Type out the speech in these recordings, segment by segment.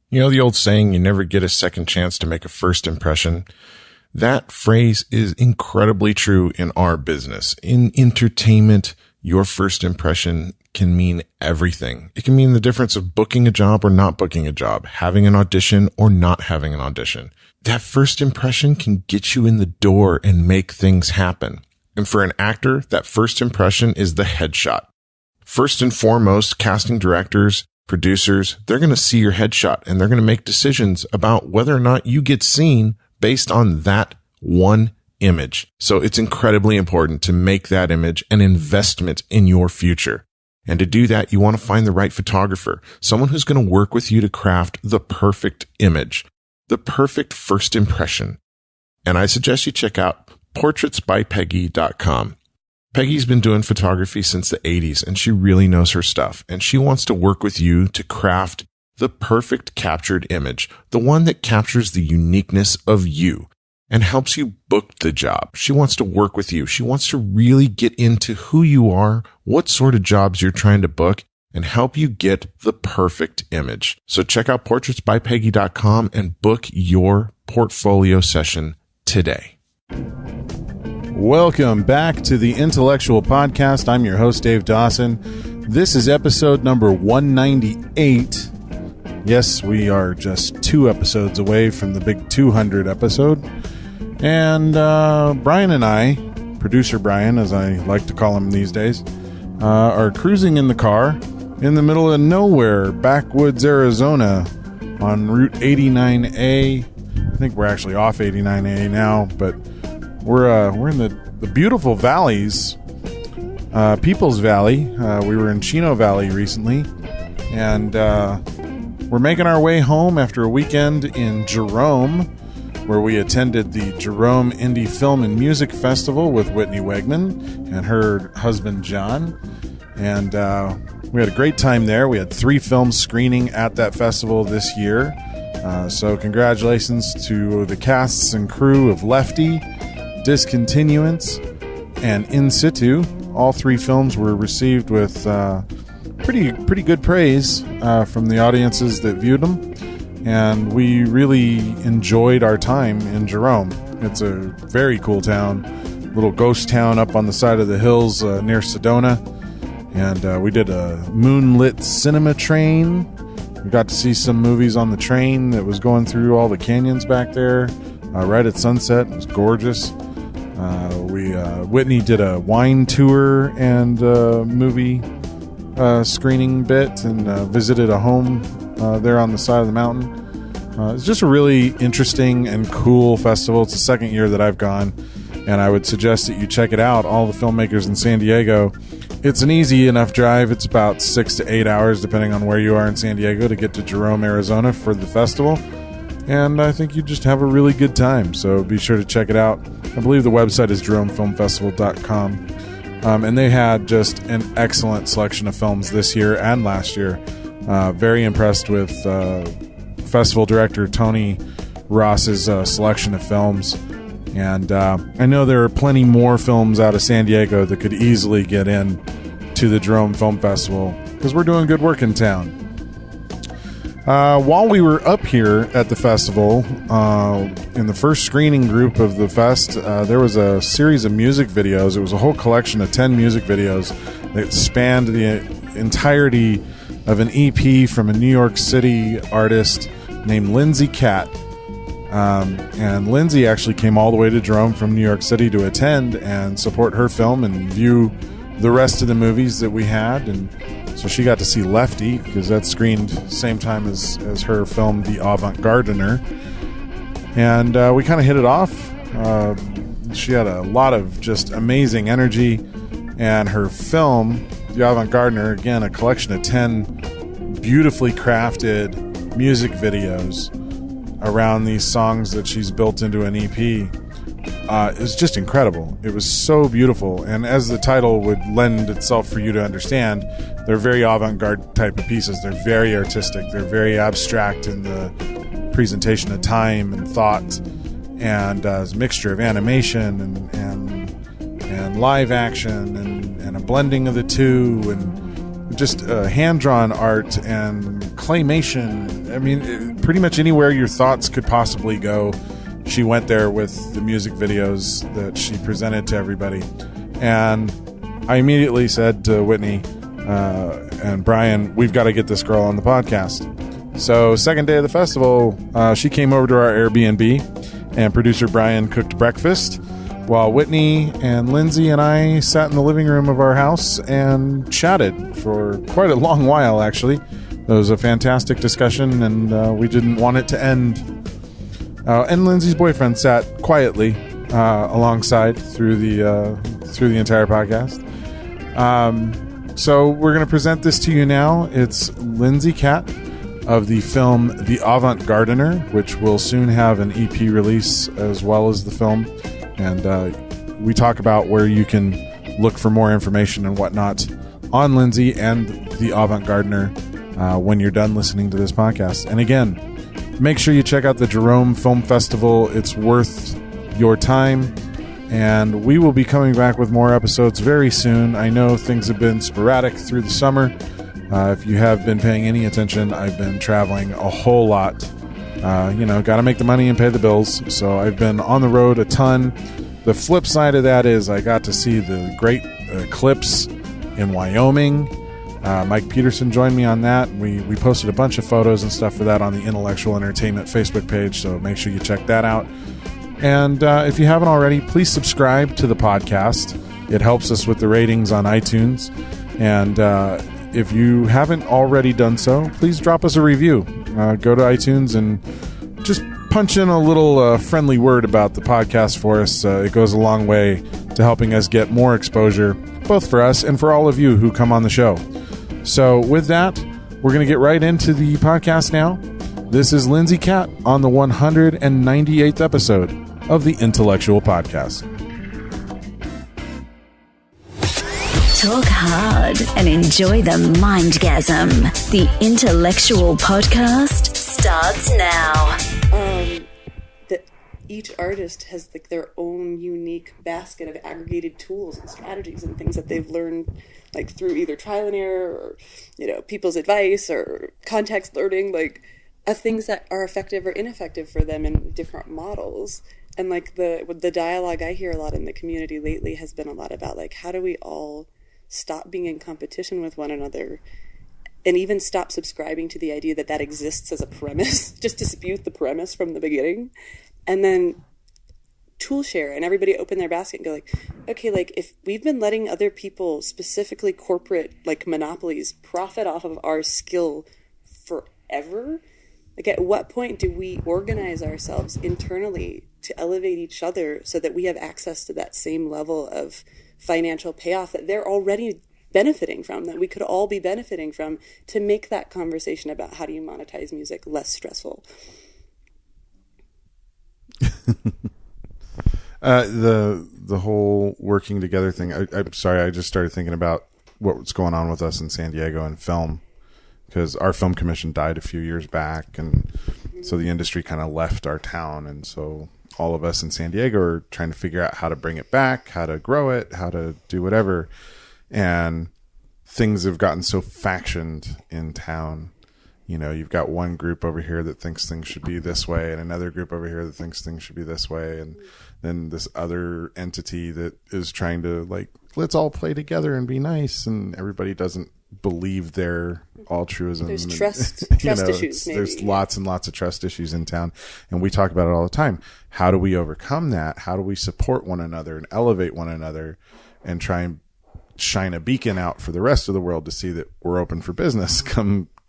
You know the old saying, you never get a second chance to make a first impression? That phrase is incredibly true in our business. In entertainment, your first impression can mean everything. It can mean the difference of booking a job or not booking a job, having an audition or not having an audition. That first impression can get you in the door and make things happen. And for an actor, that first impression is the headshot. First and foremost, casting directors, producers, they're going to see your headshot and they're going to make decisions about whether or not you get seen based on that one image. So it's incredibly important to make that image an investment in your future. And to do that, you want to find the right photographer, someone who's going to work with you to craft the perfect image, the perfect first impression. And I suggest you check out portraitsbypeggy.com. Peggy's been doing photography since the 80s, and she really knows her stuff. And she wants to work with you to craft the perfect captured image, the one that captures the uniqueness of you and helps you book the job. She wants to work with you. She wants to really get into who you are, what sort of jobs you're trying to book, and help you get the perfect image. So check out portraitsbypeggy.com and book your portfolio session today. Welcome back to the Intellectual Podcast. I'm your host, Dave Dawson. This is episode number 198. Yes, we are just 2 episodes away from the big 200 episode. And Brian and I, producer Brian, as I like to call him these days, are cruising in the car in the middle of nowhere, backwoods, Arizona, on Route 89A. I think we're actually off 89A now, but we're in the beautiful valleys, Peoples Valley. We were in Chino Valley recently, and we're making our way home after a weekend in Jerome, where we attended the Jerome Indie Film and Music Festival with Whitney Wegman and her husband John, and we had a great time there. We had 3 films screening at that festival this year, so congratulations to the casts and crew of Lefty, Discontinuance, and In Situ. All 3 films were received with pretty good praise from the audiences that viewed them, and we really enjoyed our time in Jerome. It's a very cool town, little ghost town up on the side of the hills near Sedona, and we did a moonlit cinema train. We got to see some movies on the train that was going through all the canyons back there right at sunset. It was gorgeous. Whitney did a wine tour and movie screening bit, and visited a home there on the side of the mountain. It's just a really interesting and cool festival. It's the second year that I've gone, and I would suggest that you check it out. All the filmmakers in San Diego. It's an easy enough drive. It's about 6 to 8 hours, depending on where you are in San Diego, to get to Jerome, Arizona for the festival. And I think you just have a really good time, so be sure to check it out. I believe the website is jeromefilmfestival.com. And they had just an excellent selection of films this year and last year. Very impressed with festival director Tony Ross's selection of films. And I know there are plenty more films out of San Diego that could easily get in to the Jerome Film Festival, because we're doing good work in town. While we were up here at the festival, in the first screening group of the fest, there was a series of music videos. It was a whole collection of 10 music videos that spanned the entirety of an EP from a New York City artist named Lindsay Katt. And Lindsay actually came all the way to Jerome from New York City to attend and support her film and view the rest of the movies that we had. And so she got to see Lefty, because that screened same time as her film The Avant-Gardener. And we kind of hit it off. She had a lot of just amazing energy. And her film, The Avant-Gardener, again, a collection of 10 beautifully crafted music videos around these songs that she's built into an EP. It was just incredible. It was so beautiful, and as the title would lend itself for you to understand, they're very avant-garde type of pieces. They're very artistic. They're very abstract in the presentation of time and thought, and it's a mixture of animation and live action and a blending of the two, and just hand-drawn art and claymation. I mean, pretty much anywhere your thoughts could possibly go, she went there with the music videos that she presented to everybody. And I immediately said to Whitney and Brian, we've got to get this girl on the podcast. So second day of the festival, she came over to our Airbnb, and producer Brian cooked breakfast while Whitney and Lindsay and I sat in the living room of our house and chatted for quite a long while, actually. It was a fantastic discussion, and we didn't want it to end. And Lindsay's boyfriend sat quietly alongside through the entire podcast. So we're going to present this to you now. It's Lindsay Katt of the film The Avant-Gardener, which will soon have an EP release as well as the film. And we talk about where you can look for more information and whatnot on Lindsay and The Avant-Gardener when you're done listening to this podcast. And again, make sure you check out the Jerome Film Festival. It's worth your time. And we will be coming back with more episodes very soon. I know things have been sporadic through the summer. If you have been paying any attention, I've been traveling a whole lot. Got to make the money and pay the bills. So I've been on the road a ton. The flip side of that is I got to see the great eclipse in Wyoming. Mike Peterson joined me on that. We posted a bunch of photos and stuff for that on the Intellectual Entertainment Facebook page, so make sure you check that out. And if you haven't already, please subscribe to the podcast. It helps us with the ratings on iTunes. And if you haven't already done so, please drop us a review. Go to iTunes and just punch in a little friendly word about the podcast for us. It goes a long way to helping us get more exposure, both for us and for all of you who come on the show. So with that, we're going to get right into the podcast now. This is Lindsay Katt on the 198th episode of the Intellectual Podcast. Talk hard and enjoy the mindgasm. The Intellectual Podcast starts now. Each artist has their own unique basket of aggregated tools and strategies and things that they've learned through either trial and error or people's advice or context learning, things that are effective or ineffective for them in different models. And the dialogue I hear a lot in the community lately has been a lot about how do we all stop being in competition with one another and even stop subscribing to the idea that exists as a premise, just dispute the premise from the beginning, and then tool share and everybody open their basket and go okay, if we've been letting other people, specifically corporate monopolies, profit off of our skill forever, at what point do we organize ourselves internally to elevate each other so that we have access to that same level of financial payoff that they're already benefiting from, that we could all be benefiting from, to make that conversation about how do you monetize music less stressful? The whole working together thing. I'm sorry, I just started thinking about what's going on with us in San Diego and film, because our film commission died a few years back, and so the industry kind of left our town, and so all of us in San Diego are trying to figure out how to bring it back, how to grow it, how to do whatever. And things have gotten so factioned in town. You've got one group over here that thinks things should be this way, and another group over here that thinks things should be this way, and then this other entity that is trying to let's all play together and be nice, and everybody doesn't believe their altruism. There's trust issues. Maybe. There's lots and lots of trust issues in town, and we talk about it all the time. How do we overcome that? How do we support one another and elevate one another, and try and shine a beacon out for the rest of the world to see that we're open for business?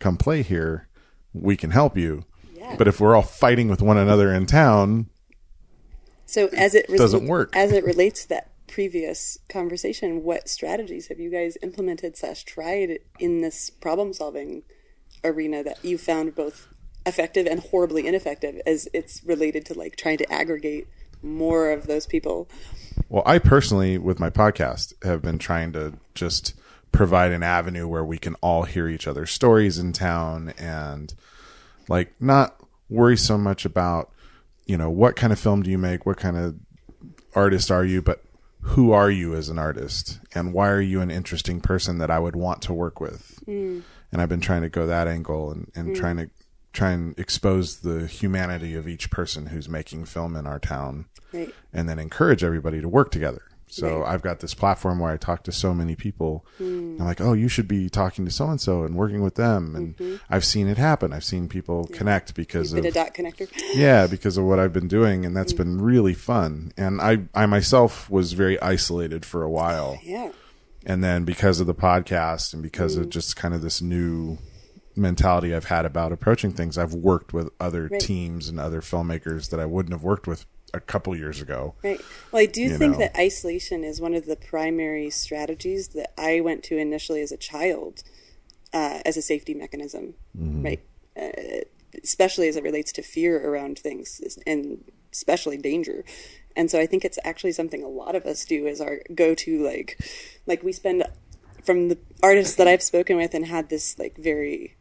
Come play here. We can help you. Yeah. But if we're all fighting with one another in town, so doesn't work. As it relates to that previous conversation, what strategies have you guys implemented / tried in this problem-solving arena that you found both effective and horribly ineffective as it's related to trying to aggregate more of those people? Well, I personally, with my podcast, have been trying to just provide an avenue where we can all hear each other's stories in town, and not worry so much about what kind of film do you make, what kind of artist are you, but who are you as an artist, and why are you an interesting person that I would want to work with? And I've been trying to go that angle and try and expose the humanity of each person who's making film in our town, Right. and then encourage everybody to work together. So I've got this platform where I talk to so many people. I'm like, oh, you should be talking to so-and-so and working with them. And I've seen it happen. I've seen people connect because You've been a dot connector. Yeah, because of what I've been doing. And that's been really fun. And I myself was very isolated for a while. Yeah. And then because of the podcast and because of just kind of this new mentality I've had about approaching things, I've worked with other teams and other filmmakers that I wouldn't have worked with a couple years ago. Right. Well, I do think that isolation is one of the primary strategies that I went to initially as a child as a safety mechanism, right? Especially as it relates to fear around things and especially danger. And so I think it's actually something a lot of us do as our go-to, like we spend, from the artists that I've spoken with and had this like very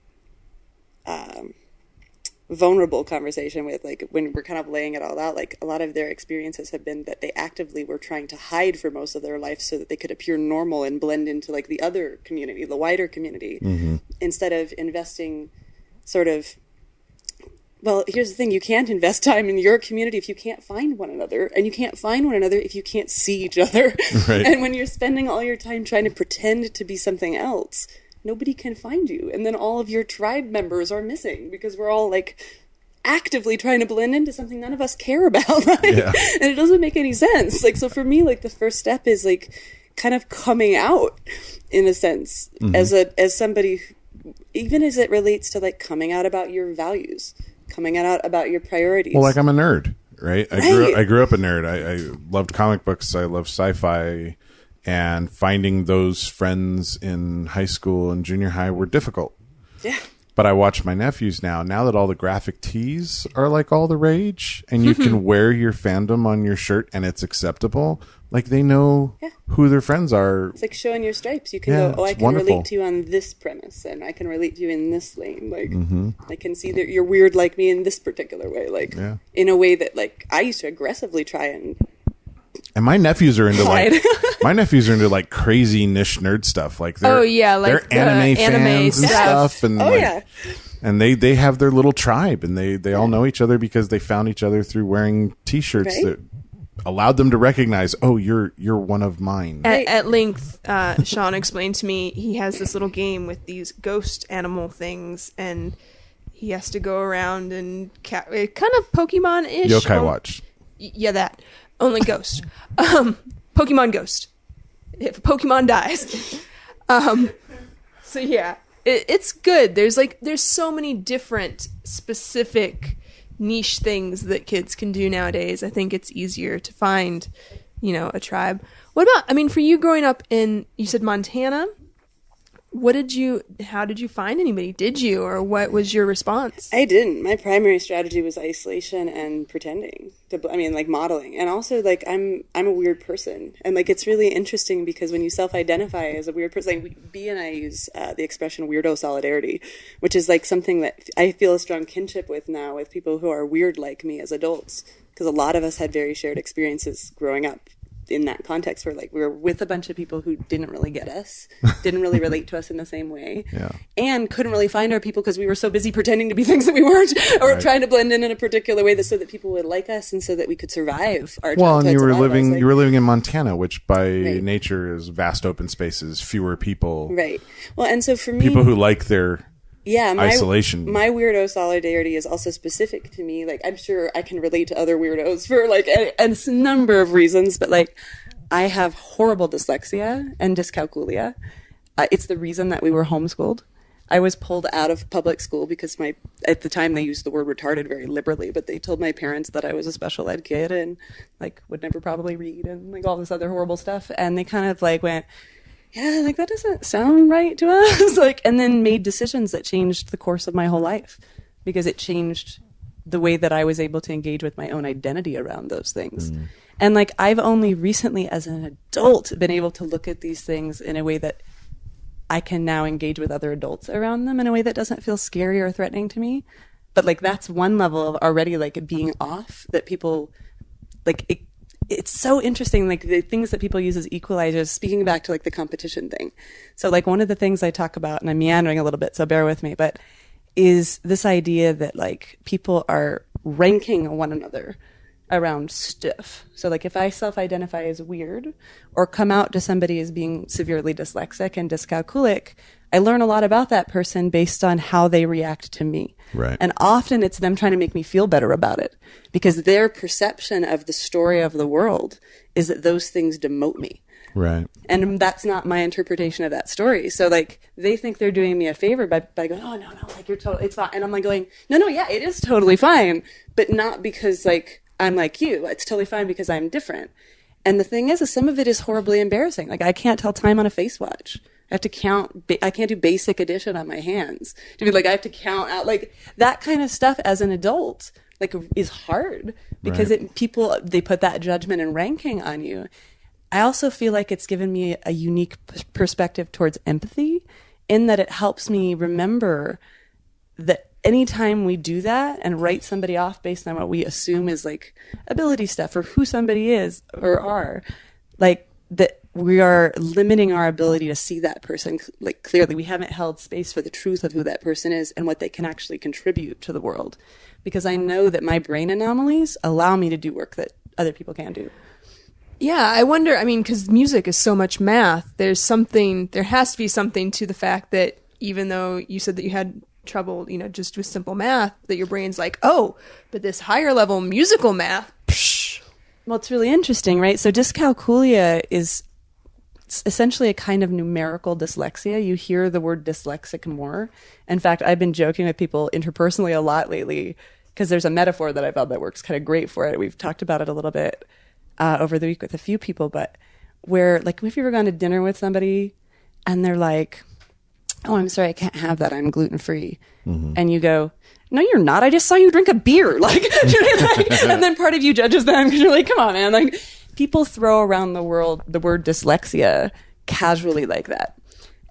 vulnerable conversation with, like when we're kind of laying it all out, like a lot of their experiences have been that they actively were trying to hide for most of their life so that they could appear normal and blend into like the other community, the wider community, instead of investing sort of, well, here's the thing, you can't invest time in your community if you can't find one another, and you can't find one another if you can't see each other. Right. And when you're spending all your time trying to pretend to be something else, nobody can find you. And then all of your tribe members are missing because we're all like actively trying to blend into something none of us care about. Right? Yeah. And it doesn't make any sense. Like, so for me, like the first step is like kind of coming out in a sense as somebody, even as it relates to like coming out about your values, coming out about your priorities. Well, like I'm a nerd, right? I grew up a nerd. I loved comic books. I loved sci-fi. And finding those friends in high school and junior high were difficult. Yeah. But I watch my nephews now that all the graphic tees are like all the rage, and you can wear your fandom on your shirt and it's acceptable. Like they know who their friends are. It's like showing your stripes. You can go, oh, I can relate to you on this premise, and I can relate to you in this lane. Like I can see that you're weird like me in this particular way. Like in a way that like I used to aggressively try and my nephews are into like crazy niche nerd stuff. Like they're they're anime fans and stuff, and and they have their little tribe, and they all know each other because they found each other through wearing T-shirts that allowed them to recognize, oh, you're one of mine. At length, Sean explained to me he has this little game with these ghost animal things, and he has to go around and kind of Pokemon-ish. Yokai Watch. Yeah, that. Only ghost. Pokemon Ghost. If a Pokemon dies. So yeah, it's good. There's so many different specific niche things that kids can do nowadays. I think it's easier to find, a tribe. What about, for you growing up in, you said Montana? How did you find anybody? Did you, or what was your response? I didn't. My primary strategy was isolation and pretending like modeling. And also like, I'm a weird person. And like, it's really interesting because when you self-identify as a weird person, like B and I use the expression weirdo solidarity, which is like something that I feel a strong kinship with now with people who are weird like me as adults. Because a lot of us had very shared experiences growing up in that context where like we were with a bunch of people who didn't really get us, didn't really relate to us in the same way, and couldn't really find our people because we were so busy pretending to be things that we weren't, or trying to blend in a particular way so that people would like us and so that we could survive our childhoods. Well, and you were living in Montana, which by nature is vast open spaces, fewer people. Right. Well, and so for me, people who like their isolation. My weirdo solidarity is also specific to me. Like, I'm sure I can relate to other weirdos for like a number of reasons, but like, I have horrible dyslexia and dyscalculia. It's the reason that we were homeschooled. I was pulled out of public school because at the time they used the word retarded very liberally, but they told my parents that I was a special ed kid and like would never probably read and like all this other horrible stuff. And they kind of like went, yeah, like that doesn't sound right to us. Like, and then made decisions that changed the course of my whole life because it changed the way that I was able to engage with my own identity around those things. And like, I've only recently as an adult been able to look at these things in a way that I can now engage with other adults around them in a way that doesn't feel scary or threatening to me. But like, that's one level of already like it being off that people like, it's so interesting, like the things that people use as equalizers, speaking back to like the competition thing. So like one of the things I talk about, and I'm meandering a little bit, so bear with me, but is this idea that like people are ranking one another around stuff. So like if I self-identify as weird or come out to somebody as being severely dyslexic and dyscalculic, I learn a lot about that person based on how they react to me. Right. And often it's them trying to make me feel better about it because their perception of the story of the world is that those things demote me. Right. And that's not my interpretation of that story. So like they think they're doing me a favor by going, oh no, like you're totally, it's fine. And I'm like going, no, yeah, it is totally fine. But not because like I'm like you. It's totally fine because I'm different. And the thing is some of it is horribly embarrassing. Like I can't tell time on a face watch. I have to count. I can't do basic addition on my hands. To be like, I have to count out like that kind of stuff as an adult, like is hard because people, they put that judgment and ranking on you. I also feel like it's given me a unique perspective towards empathy in that it helps me remember that anytime we do that and write somebody off based on what we assume is like ability stuff or who somebody is or are, like that we are limiting our ability to see that person like clearly. We haven't held space for the truth of who that person is and what they can actually contribute to the world. Because I know that my brain anomalies allow me to do work that other people can't do. Yeah, I wonder, I mean, because music is so much math, there has to be something to the fact that even though you said that you had trouble, just with simple math, that your brain's like, oh, but this higher level musical math, psh. Well, it's really interesting, right? So dyscalculia is essentially a kind of numerical dyslexia. You hear the word dyslexic more. In fact, I've been joking with people interpersonally a lot lately because there's a metaphor that I found that works kind of great for it. We've talked about it a little bit over the week with a few people, but where like if you've ever gone to dinner with somebody and they're like, oh, I'm sorry, I can't have that. I'm gluten-free. Mm-hmm. And you go, no, you're not. I just saw you drink a beer. Like, and then part of you judges them because you're like, come on, man. Like people throw around the word dyslexia casually like that.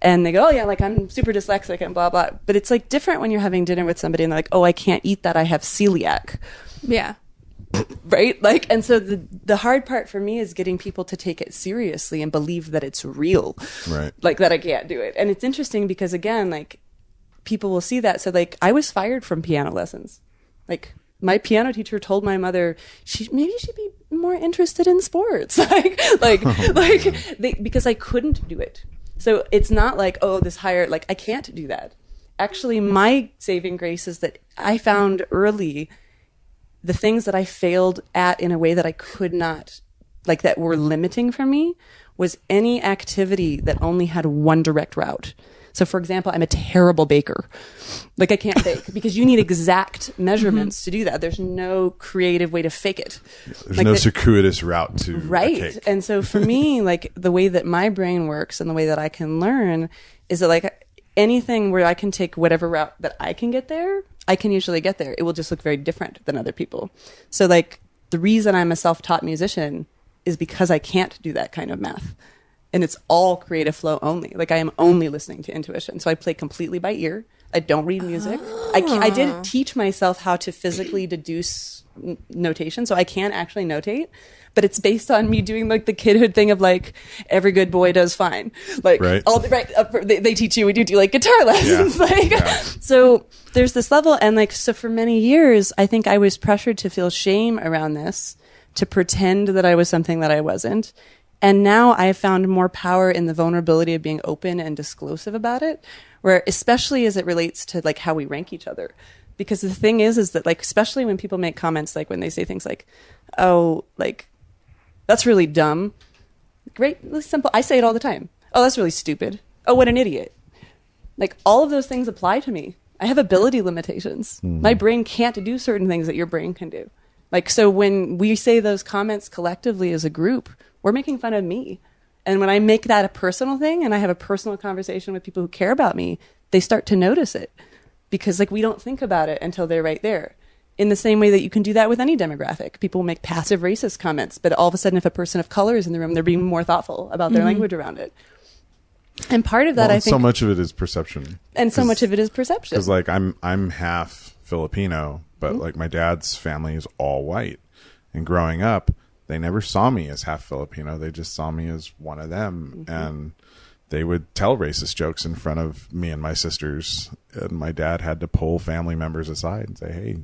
And they go, oh yeah, like I'm super dyslexic and blah, blah. But it's like different when you're having dinner with somebody and they're like, oh, I can't eat that. I have celiac. Yeah. Right? Like, and so the hard part for me is getting people to take it seriously and believe that it's real. Right. Like that I can't do it. And it's interesting because again, like people will see that. So like I was fired from piano lessons. Like my piano teacher told my mother maybe she'd be more interested in sports. Because I couldn't do it. So it's not like, oh, this higher, like I can't do that. Actually, my saving grace is that I found early the things that I failed at in a way that I could not, like that were limiting for me, was any activity that only had one direct route. So for example, I'm a terrible baker. Like I can't bake because you need exact measurements to do that. There's no creative way to fake it. There's no circuitous route to right. a cake. And so for me, like the way that my brain works and the way that I can learn is that like anything where I can take whatever route that I can get there, I can usually get there. It will just look very different than other people. So like the reason I'm a self-taught musician is because I can't do that kind of math. And it's all creative flow only. Like I am only listening to intuition. So I play completely by ear. I don't read music. I did teach myself how to physically deduce notation. So I can actually notate. But it's based on me doing like the kidhood thing of like every good boy does fine. Like they teach you, we do like guitar lessons. So there's this level. And like, so for many years, I think I was pressured to feel shame around this, to pretend that I was something that I wasn't. And now I have found more power in the vulnerability of being open and disclosive about it, where especially as it relates to like how we rank each other. Because the thing is that like, especially when people make comments, like when they say things like, oh, like, that's really dumb. Great, simple. I say it all the time. Oh, that's really stupid. Oh, what an idiot. Like all of those things apply to me. I have ability limitations. Mm-hmm. My brain can't do certain things that your brain can do. Like, so when we say those comments collectively as a group, we're making fun of me. And when I make that a personal thing and I have a personal conversation with people who care about me, they start to notice it because like we don't think about it until they're right there. In the same way that you can do that with any demographic. People make passive racist comments, but all of a sudden if a person of color is in the room, they're being more thoughtful about their language around it. And part of that, I think... so much of it is perception. And so much of it is perception. Because like I'm half Filipino, but like my dad's family is all white. And growing up, they never saw me as half Filipino. They just saw me as one of them. And they would tell racist jokes in front of me and my sisters. And my dad had to pull family members aside and say, hey,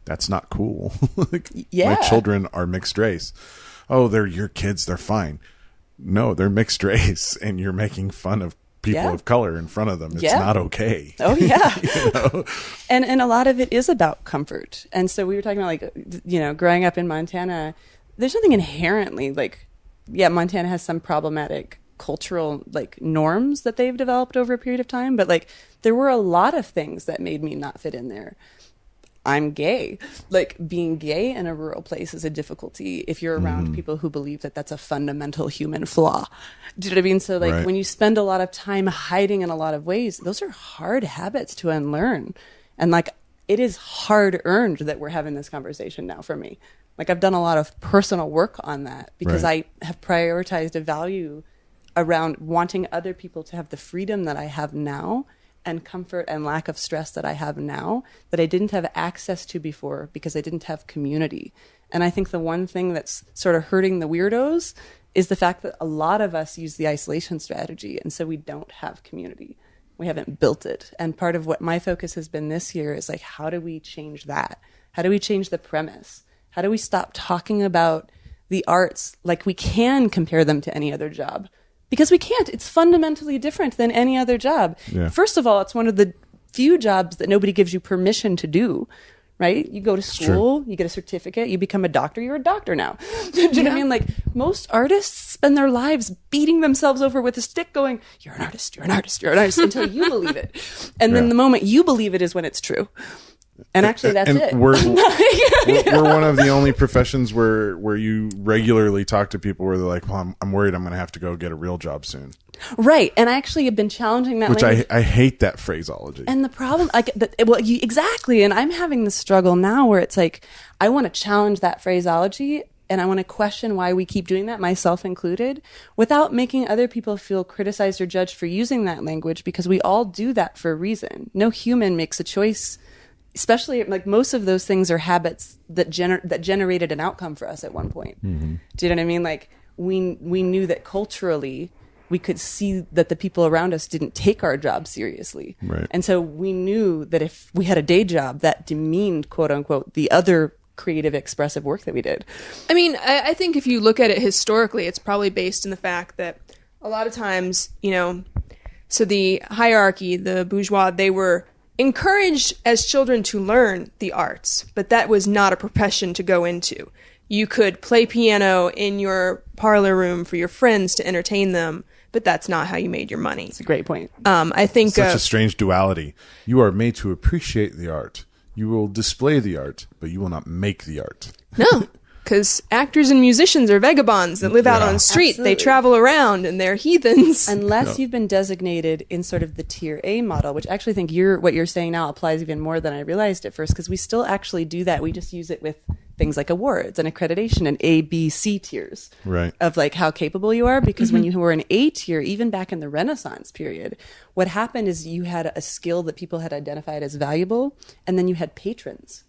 that's not cool. Like, my children are mixed race. Oh, they're your kids. They're fine. No, they're mixed race. And you're making fun of people of color in front of them. It's not okay. Oh, yeah. You know? And a lot of it is about comfort. And so we were talking about, like, you know, growing up in Montana, there's something inherently, like, Montana has some problematic cultural, like, norms that they've developed over a period of time. But, like, there were a lot of things that made me not fit in there. I'm gay. Like, being gay in a rural place is a difficulty if you're around people who believe that that's a fundamental human flaw. Do you know what I mean? So, like, when you spend a lot of time hiding in a lot of ways, those are hard habits to unlearn. And, like, it is hard earned that we're having this conversation now for me. Like, I've done a lot of personal work on that because I have prioritized a value around wanting other people to have the freedom that I have now and comfort and lack of stress that I have now that I didn't have access to before because I didn't have community. And I think the one thing that's sort of hurting the weirdos is the fact that a lot of us use the isolation strategy, and so we don't have community. We haven't built it. And part of what my focus has been this year is, like, how do we change that? How do we change the premise? How do we stop talking about the arts like we can compare them to any other job? Because we can't. It's fundamentally different than any other job. Yeah. First of all, it's one of the few jobs that nobody gives you permission to do, right? You go to school, you get a certificate, you become a doctor, you're a doctor now. Do you know what I mean? Like, most artists spend their lives beating themselves over with a stick going, you're an artist, you're an artist, you're an artist, until you believe it. And then the moment you believe it is when it's true. And actually, that's it. We're one of the only professions where you regularly talk to people where they're like, well, I'm worried I'm going to have to go get a real job soon. Right. And I actually have been challenging that. Which I hate that phraseology. And the problem, exactly. And I'm having the struggle now where it's like, I want to challenge that phraseology and I want to question why we keep doing that, myself included, without making other people feel criticized or judged for using that language, because we all do that for a reason. No human makes a choice. Especially, like, most of those things are habits that generated an outcome for us at one point. Mm-hmm. Do you know what I mean? Like, we knew that culturally we could see that the people around us didn't take our job seriously. Right. And so we knew that if we had a day job, that demeaned, quote unquote, the other creative, expressive work that we did. I mean, I think if you look at it historically, it's probably based in the fact that a lot of times, you know, so the hierarchy, the bourgeois, they were encouraged as children to learn the arts, but that was not a profession to go into. You could play piano in your parlor room for your friends to entertain them, but that's not how you made your money. It's a great point. I think such a strange duality. You are made to appreciate the art. You will display the art, but you will not make the art. No. Because actors and musicians are vagabonds that live out on the street. Absolutely. They travel around and they're heathens. Unless you've been designated in sort of the tier A model, which I actually think what you're saying now applies even more than I realized at first, because we still actually do that. We just use it with things like awards and accreditation and A, B, C tiers of, like, how capable you are. Because when you were an A tier, even back in the Renaissance period, what happened is you had a skill that people had identified as valuable, and then you had patrons.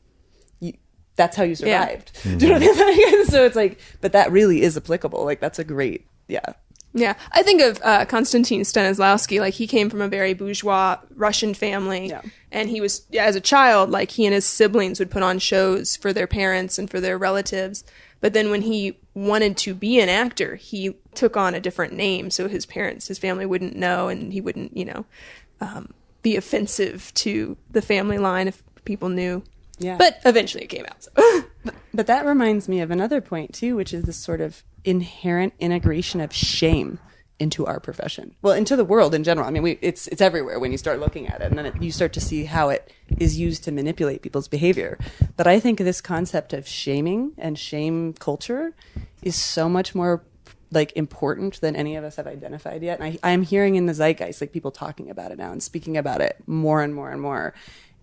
That's how you survived. Yeah. Mm-hmm. Do you know what I mean? So it's like, but that really is applicable. Like, that's a great, Yeah. I think of Konstantin Stanislavski. Like, he came from a very bourgeois Russian family. Yeah. And he was, as a child, like, he and his siblings would put on shows for their parents and for their relatives. But then when he wanted to be an actor, he took on a different name. So his family wouldn't know, and he wouldn't, be offensive to the family line if people knew. Yeah. But eventually it came out. So. But that reminds me of another point, too, which is this sort of inherent integration of shame into our profession. Well, into the world in general. I mean, it's everywhere when you start looking at it. And then you start to see how it is used to manipulate people's behavior. But I think this concept of shaming and shame culture is so much more, like, important than any of us have identified yet. And I'm hearing in the zeitgeist, like, people talking about it now and speaking about it more and more and more.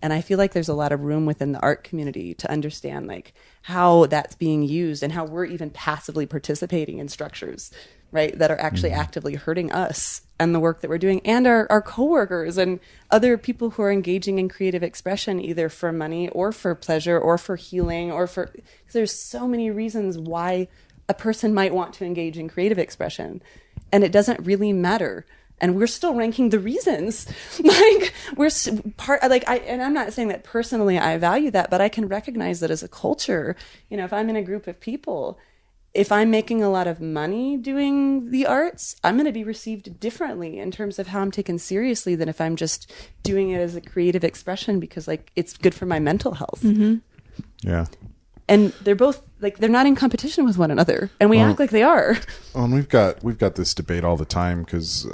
And I feel like there's a lot of room within the art community to understand, like, how that's being used and how we're even passively participating in structures, right, that are actually actively hurting us and the work that we're doing and our coworkers and other people who are engaging in creative expression, either for money or for pleasure or for healing or for, because there's so many reasons why a person might want to engage in creative expression, and it doesn't really matter. And we're still ranking the reasons. Like and I'm not saying that personally I value that, but I can recognize that as a culture, if I'm in a group of people, if I'm making a lot of money doing the arts, I'm going to be received differently in terms of how I'm taken seriously than if I'm just doing it as a creative expression because it's good for my mental health. Mm-hmm. Yeah. And they're both they're not in competition with one another, and we act like they are. And we've got this debate all the time because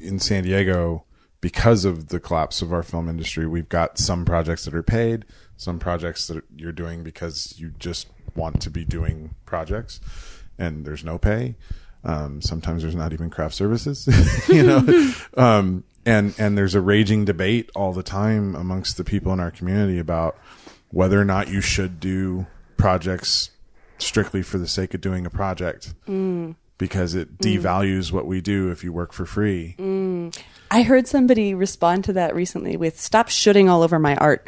in San Diego, because of the collapse of our film industry, we've got some projects that are paid, some projects that you're doing because you just want to be doing projects, and there's no pay. Sometimes there's not even craft services, and there's a raging debate all the time amongst the people in our community about whether or not you should do projects strictly for the sake of doing a project because it devalues what we do if you work for free. I heard somebody respond to that recently with "Stop shooting all over my art."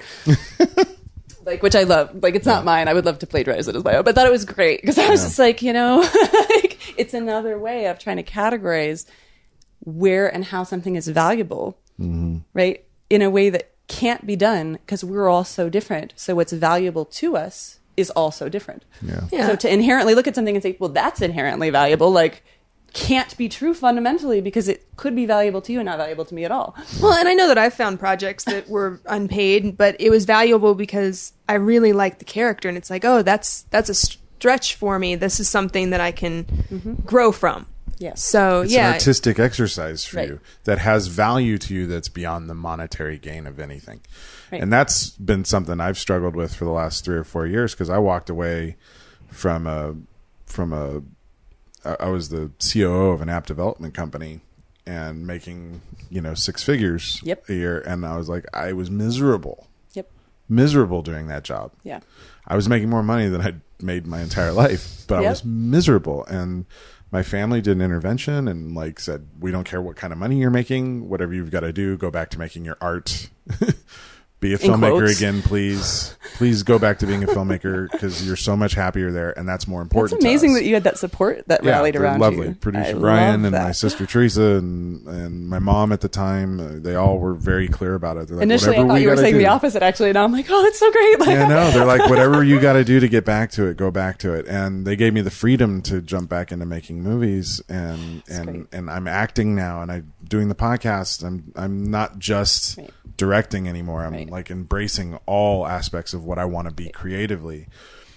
Which I love. It's not mine. I would love to plagiarize it as my own, but I thought it was great because I was just it's another way of trying to categorize where and how something is valuable, right? In a way that can't be done because we're all so different. So what's valuable to us is also different. Yeah. So to inherently look at something and say, well, that's inherently valuable, can't be true fundamentally because it could be valuable to you and not valuable to me at all. Well, and I know that I've found projects that were unpaid, but it was valuable because I really liked the character, and it's that's a stretch for me. This is something that I can grow from. Yes. So It's an artistic exercise for you that has value to you that's beyond the monetary gain of anything. Right. And that's been something I've struggled with for the last 3 or 4 years because I walked away from I was the COO of an app development company and making, 6 figures a year. And I was I was miserable. Miserable doing that job. Yeah. I was making more money than I'd made my entire life, but I was miserable. And my family did an intervention and said, we don't care what kind of money you're making, whatever you've got to do, go back to making your art. Be a filmmaker again, please. Please go back to being a filmmaker because you're so much happier there, and that's more important. It's amazing to us. that you had that support that rallied around lovely. you. Producer Ryan and my sister Teresa and my mom at the time, they all were very clear about it. They're Initially, I thought you were saying the opposite, actually, and I'm oh, that's so great. Yeah, no, they're whatever you got to do to get back to it, go back to it. And they gave me the freedom to jump back into making movies, and I'm acting now, and I'm doing the podcast. I'm not just directing anymore. I'm embracing all aspects of what I want to be creatively.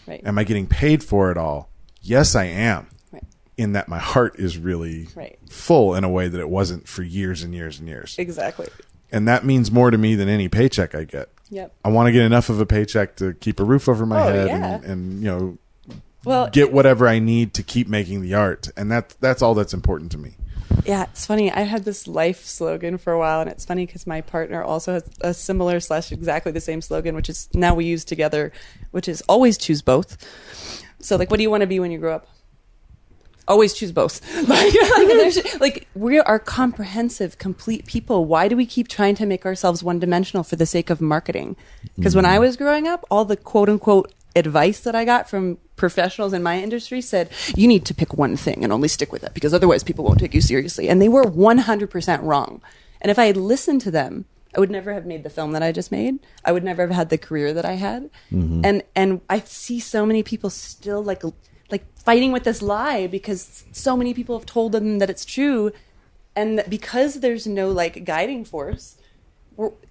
Right. Am I getting paid for it all? Yes, I am. Right. In that my heart is really full in a way that it wasn't for years and years and years. Exactly. And that means more to me than any paycheck I get. Yep. I want to get enough of a paycheck to keep a roof over my head and get whatever I need to keep making the art. And that's all that's important to me. Yeah, it's funny. I had this life slogan for a while, and it's funny because my partner also has a similar / exactly the same slogan, which is now we use together, which is always choose both. So, what do you want to be when you grow up? Always choose both. We are comprehensive, complete people. Why do we keep trying to make ourselves one-dimensional for the sake of marketing? Because when I was growing up, all the quote-unquote advice that I got from professionals in my industry said, you need to pick one thing and only stick with it because otherwise people won't take you seriously. And they were 100% wrong. And if I had listened to them, I would never have made the film that I just made. I would never have had the career that I had. Mm-hmm. And I see so many people still fighting with this lie because so many people have told them that it's true. And that because there's no guiding force,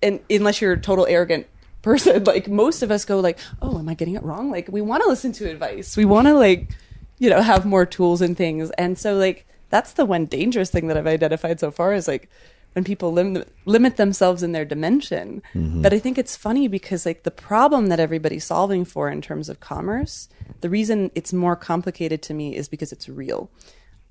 and unless you're a total arrogant person, most of us go oh, am I getting it wrong? We want to listen to advice. We want to have more tools and things. And so that's the one dangerous thing that I've identified so far is when people limit themselves in their dimension. Mm-hmm. But I think it's funny because the problem that everybody's solving for in terms of commerce, the reason it's more complicated to me is because it's real.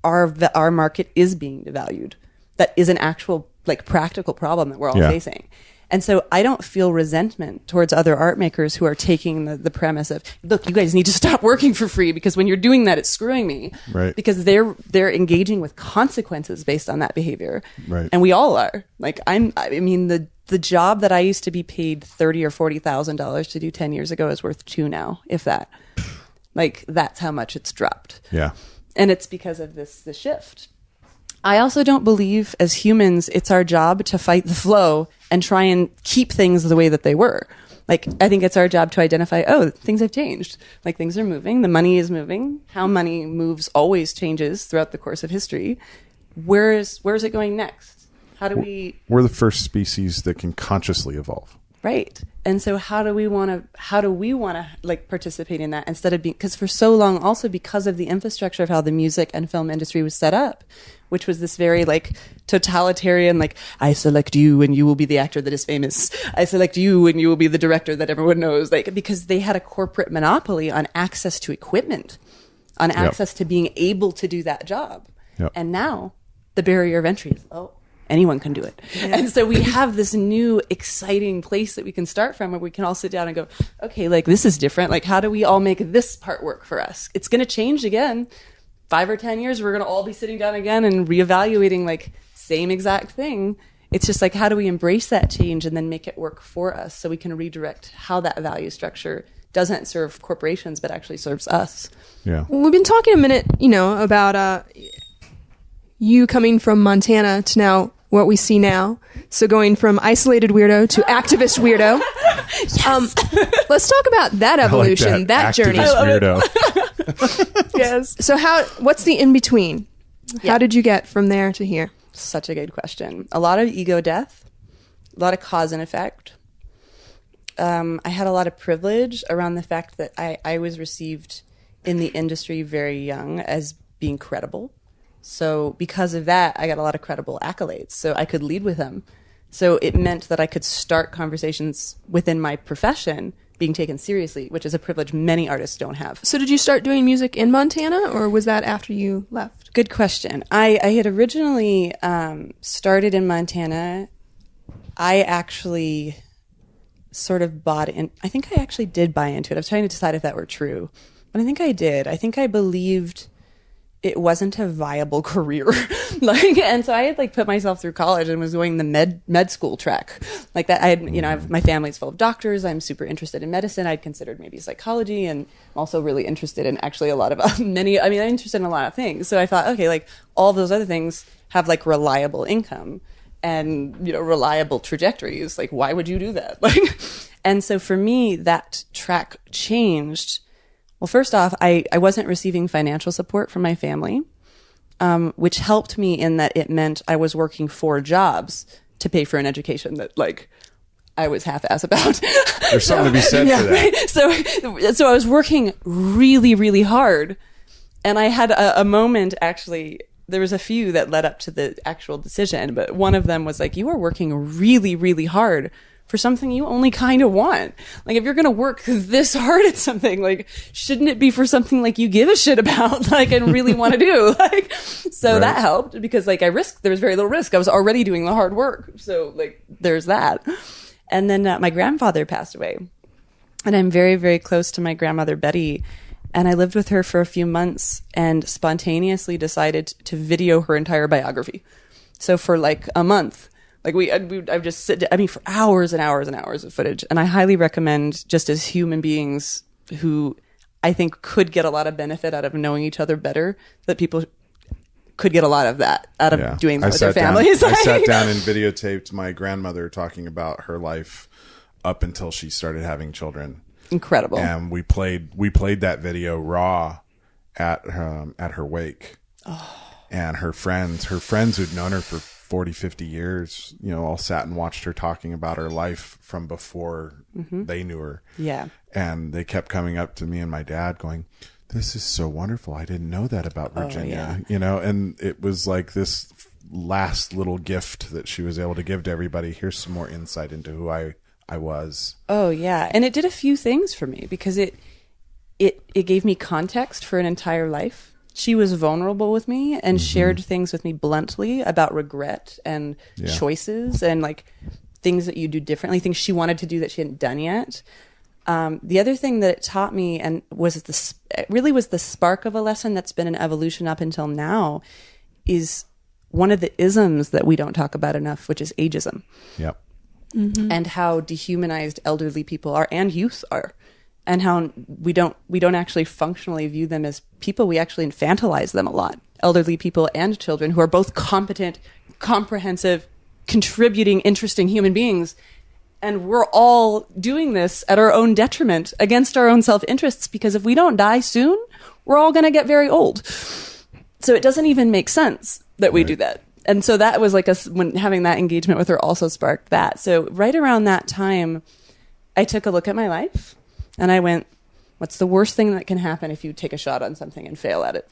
Our market is being devalued. That is an actual practical problem that we're all facing. And so I don't feel resentment towards other art makers who are taking the premise of, look, you guys need to stop working for free because when you're doing that, it's screwing me. Right. Because they're engaging with consequences based on that behavior. Right. And we all are. The job that I used to be paid $30,000 or $40,000 to do 10 years ago is worth $2 now, if that. Like, that's how much it's dropped. Yeah. And it's because of this shift. I also don't believe as humans it's our job to fight the flow and try and keep things the way that they were. Like, I think it's our job to identify, oh, things have changed. Like, things are moving. The money is moving. How money moves always changes throughout the course of history. Where is it going next? How do we... We're the first species that can consciously evolve. Right. And so how do we want to like participate in that instead of being, because for so long, also because of the infrastructure of how the music and film industry was set up, which was this very like totalitarian, like, I select you and you will be the actor that is famous. I select you and you will be the director that everyone knows. Like, because they had a corporate monopoly on access to equipment, on access to being able to do that job. Yep. And now the barrier of entry is, anyone can do it. Yeah. And so we have this new exciting place that we can start from where we can all sit down and go, okay, like, this is different. Like, how do we all make this part work for us? It's going to change again. 5 or 10 years, we're going to all be sitting down again and reevaluating, like, same exact thing. It's just like, how do we embrace that change and then make it work for us so we can redirect how that value structure doesn't serve corporations but actually serves us? Yeah. We've been talking a minute, about you coming from Montana to now what we see now. So going from isolated weirdo to activist weirdo. Yes. Let's talk about that evolution, like that journey. Weirdo. Yes. So what's the in between? Yeah. How did you get from there to here? Such a good question. A lot of ego death, a lot of cause and effect. I had a lot of privilege around the fact that I was received in the industry very young as being credible. So because of that, I got a lot of credible accolades. So I could lead with them. So it meant that I could start conversations within my profession being taken seriously, which is a privilege many artists don't have. So did you start doing music in Montana, or was that after you left? Good question. I had originally started in Montana. I actually sort of bought in. I think I actually did buy into it. I was trying to decide if that were true, but I think I did. I think I believed it wasn't a viable career. And so I had put myself through college and was going the med school track. Like that, I had, my family's full of doctors. I'm super interested in medicine. I'd considered maybe psychology, and I'm also really interested in actually a lot of I'm interested in a lot of things. So I thought, okay, all those other things have reliable income and, reliable trajectories. Why would you do that? And so for me, that track changed. Well, first off, I wasn't receiving financial support from my family, which helped me in that it meant I was working 4 jobs to pay for an education that I was half-ass about. There's something to be said for that. Right? So I was working really, really hard. And I had a moment, actually, there was a few that led up to the actual decision, but one of them was you are working really, really hard for something you only kind of want. If you're going to work this hard at something, shouldn't it be for something you give a shit about, and really want to do? So that helped because there was very little risk. I was already doing the hard work. So there's that. And then my grandfather passed away, and I'm very, very close to my grandmother, Betty. And I lived with her for a few months and spontaneously decided to video her entire biography. So for a month, I've just for hours and hours and hours of footage. And I highly recommend, just as human beings who I think could get a lot of benefit out of knowing each other better, that people could get a lot of that out of doing that with their families. I sat down and videotaped my grandmother talking about her life up until she started having children. Incredible. And we played that video raw at her wake. Oh. And her friends who'd known her for 40, 50 years, all sat and watched her talking about her life from before they knew her. Yeah. And they kept coming up to me and my dad going, "This is so wonderful. I didn't know that about Virginia." And it was this last little gift that she was able to give to everybody. Here's some more insight into who I was. Oh, yeah. And it did a few things for me because it gave me context for an entire life. She was vulnerable with me and shared things with me bluntly about regret and choices and things that you do differently, things she wanted to do that she hadn't done yet. The other thing that it taught me and was the spark of a lesson that's been an evolution up until now is one of the isms that we don't talk about enough, which is ageism. Yep. And how dehumanized elderly people are and youth are. and how we don't actually functionally view them as people. We actually infantilize them a lot. Elderly people and children who are both competent, comprehensive, contributing, interesting human beings. And we're all doing this at our own detriment, against our own self-interests, because if we don't die soon, we're all going to get very old. So it doesn't even make sense that we do that. And so that was like when having that engagement with her also sparked that. So right around that time, I took a look at my life and I went, what's the worst thing that can happen if you take a shot on something and fail at it?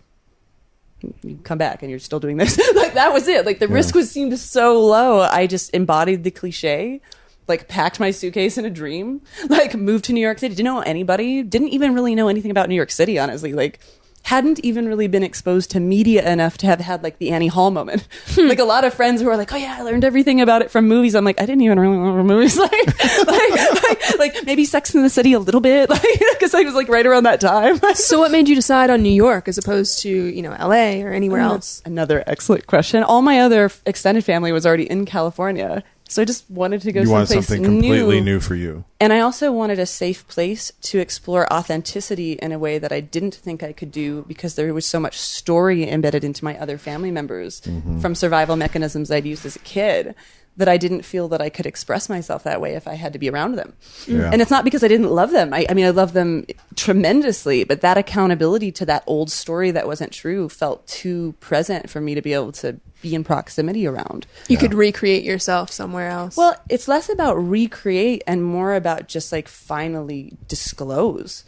You come back and you're still doing this. Like that was it. Like the risk seemed so low. I just embodied the cliche, like packed my suitcase in a dream, like moved to New York City. Didn't know anybody, didn't even really know anything about New York City, honestly. Like hadn't even really been exposed to media enough to have had like the Annie Hall moment. Like a lot of friends who are like, oh yeah, I learned everything about it from movies. I'm like, I didn't even really remember movies. Like maybe Sex and the City a little bit, like because I was like right around that time. So what made you decide on New York as opposed to, you know, LA or anywhere else? Another excellent question. All my other extended family was already in California. So I just wanted to go You wanted someplace something completely new for you. And I also wanted a safe place to explore authenticity in a way that I didn't think I could do, because there was so much story embedded into my other family members from survival mechanisms I'd used as a kid, that I didn't feel that I could express myself that way if I had to be around them. Yeah. And it's not because I didn't love them. I mean, I love them tremendously, but that accountability to that old story that wasn't true felt too present for me to be able to be in proximity around. You could recreate yourself somewhere else. Well, it's less about recreate and more about just like finally disclose,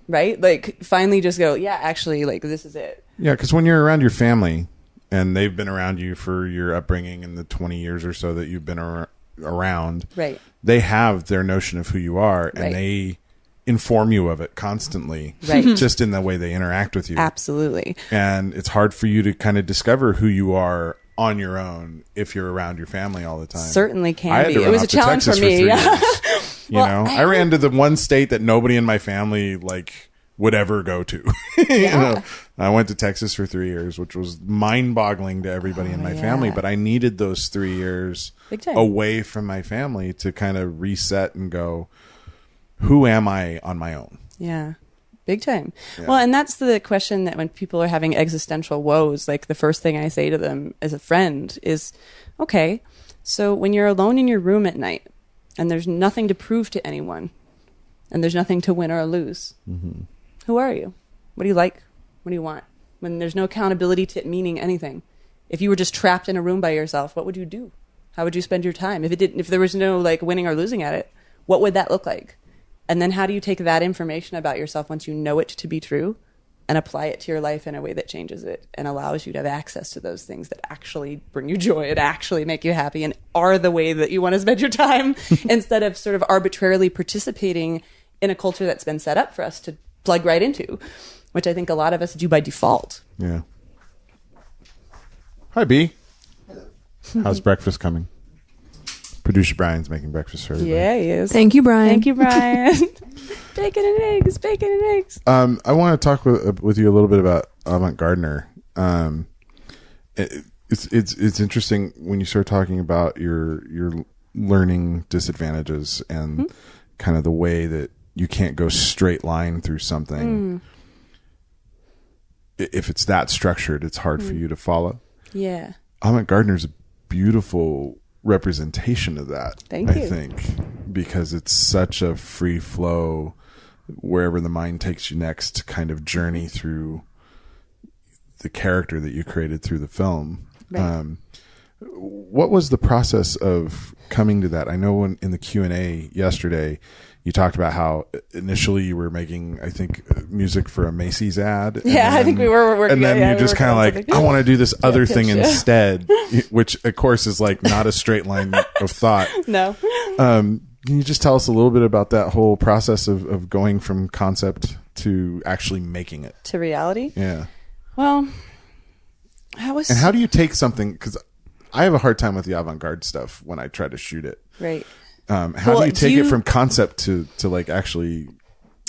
right? Like finally just go, yeah, actually, like this is it. Yeah, because when you're around your family and they've been around you for your upbringing in the 20 years or so that you've been around, right? They have their notion of who you are, and Right. they inform you of it constantly, Right. just in the way they interact with you. Absolutely. And it's hard for you to kind of discover who you are on your own if you're around your family all the time. Certainly can I had be. to It run was off a to challenge Texas for me. 3 Yeah. years. You Well, know, I ran to the one state that nobody in my family like would ever go to. You know, I went to Texas for 3 years, which was mind-boggling to everybody in my family. But I needed those 3 years Big time. away from my family to kind of reset and go, who am I on my own? Yeah. Big time. Well, and that's the question that when people are having existential woes, like the first thing I say to them as a friend is, okay, so when you're alone in your room at night and there's nothing to prove to anyone and there's nothing to win or lose, who are you? What do you like? What do you want? When there's no accountability to it meaning anything. If you were just trapped in a room by yourself, what would you do? How would you spend your time? If there was no like winning or losing at it, what would that look like? And then how do you take that information about yourself once you know it to be true and apply it to your life in a way that changes it and allows you to have access to those things that actually bring you joy and actually make you happy and are the way that you want to spend your time instead of sort of arbitrarily participating in a culture that's been set up for us to plug right into, which I think a lot of us do by default. Yeah. Hi, B. How's breakfast coming? Producer Brian's making breakfast for everybody. Yeah, he is. Thank you, Brian. Thank you, Brian. Bacon and eggs, bacon and eggs. I want to talk with you a little bit about Avant-Gardener. It's interesting when you start talking about your learning disadvantages and kind of the way that you can't go straight line through something. If it's that structured, it's hard for you to follow. Yeah. Avant-Gardener's a beautiful representation of that. Thank you. I think, because it's such a free flow, wherever the mind takes you next, kind of journey through the character that you created through the film. Right. What was the process of coming to that? I know when in the Q&A yesterday, you talked about how initially you were making, I think, music for a Macy's ad. Yeah, I think we were working. And then yeah, you're just kind of like, I want to do this other thing pitch, instead, which of course is like not a straight line of thought. No. Can you just tell us a little bit about that whole process of going from concept to actually making it? To reality? Yeah. Well, and how do you take something, because I have a hard time with the avant-garde stuff when I try to shoot it. Right. How do you take it from concept to like actually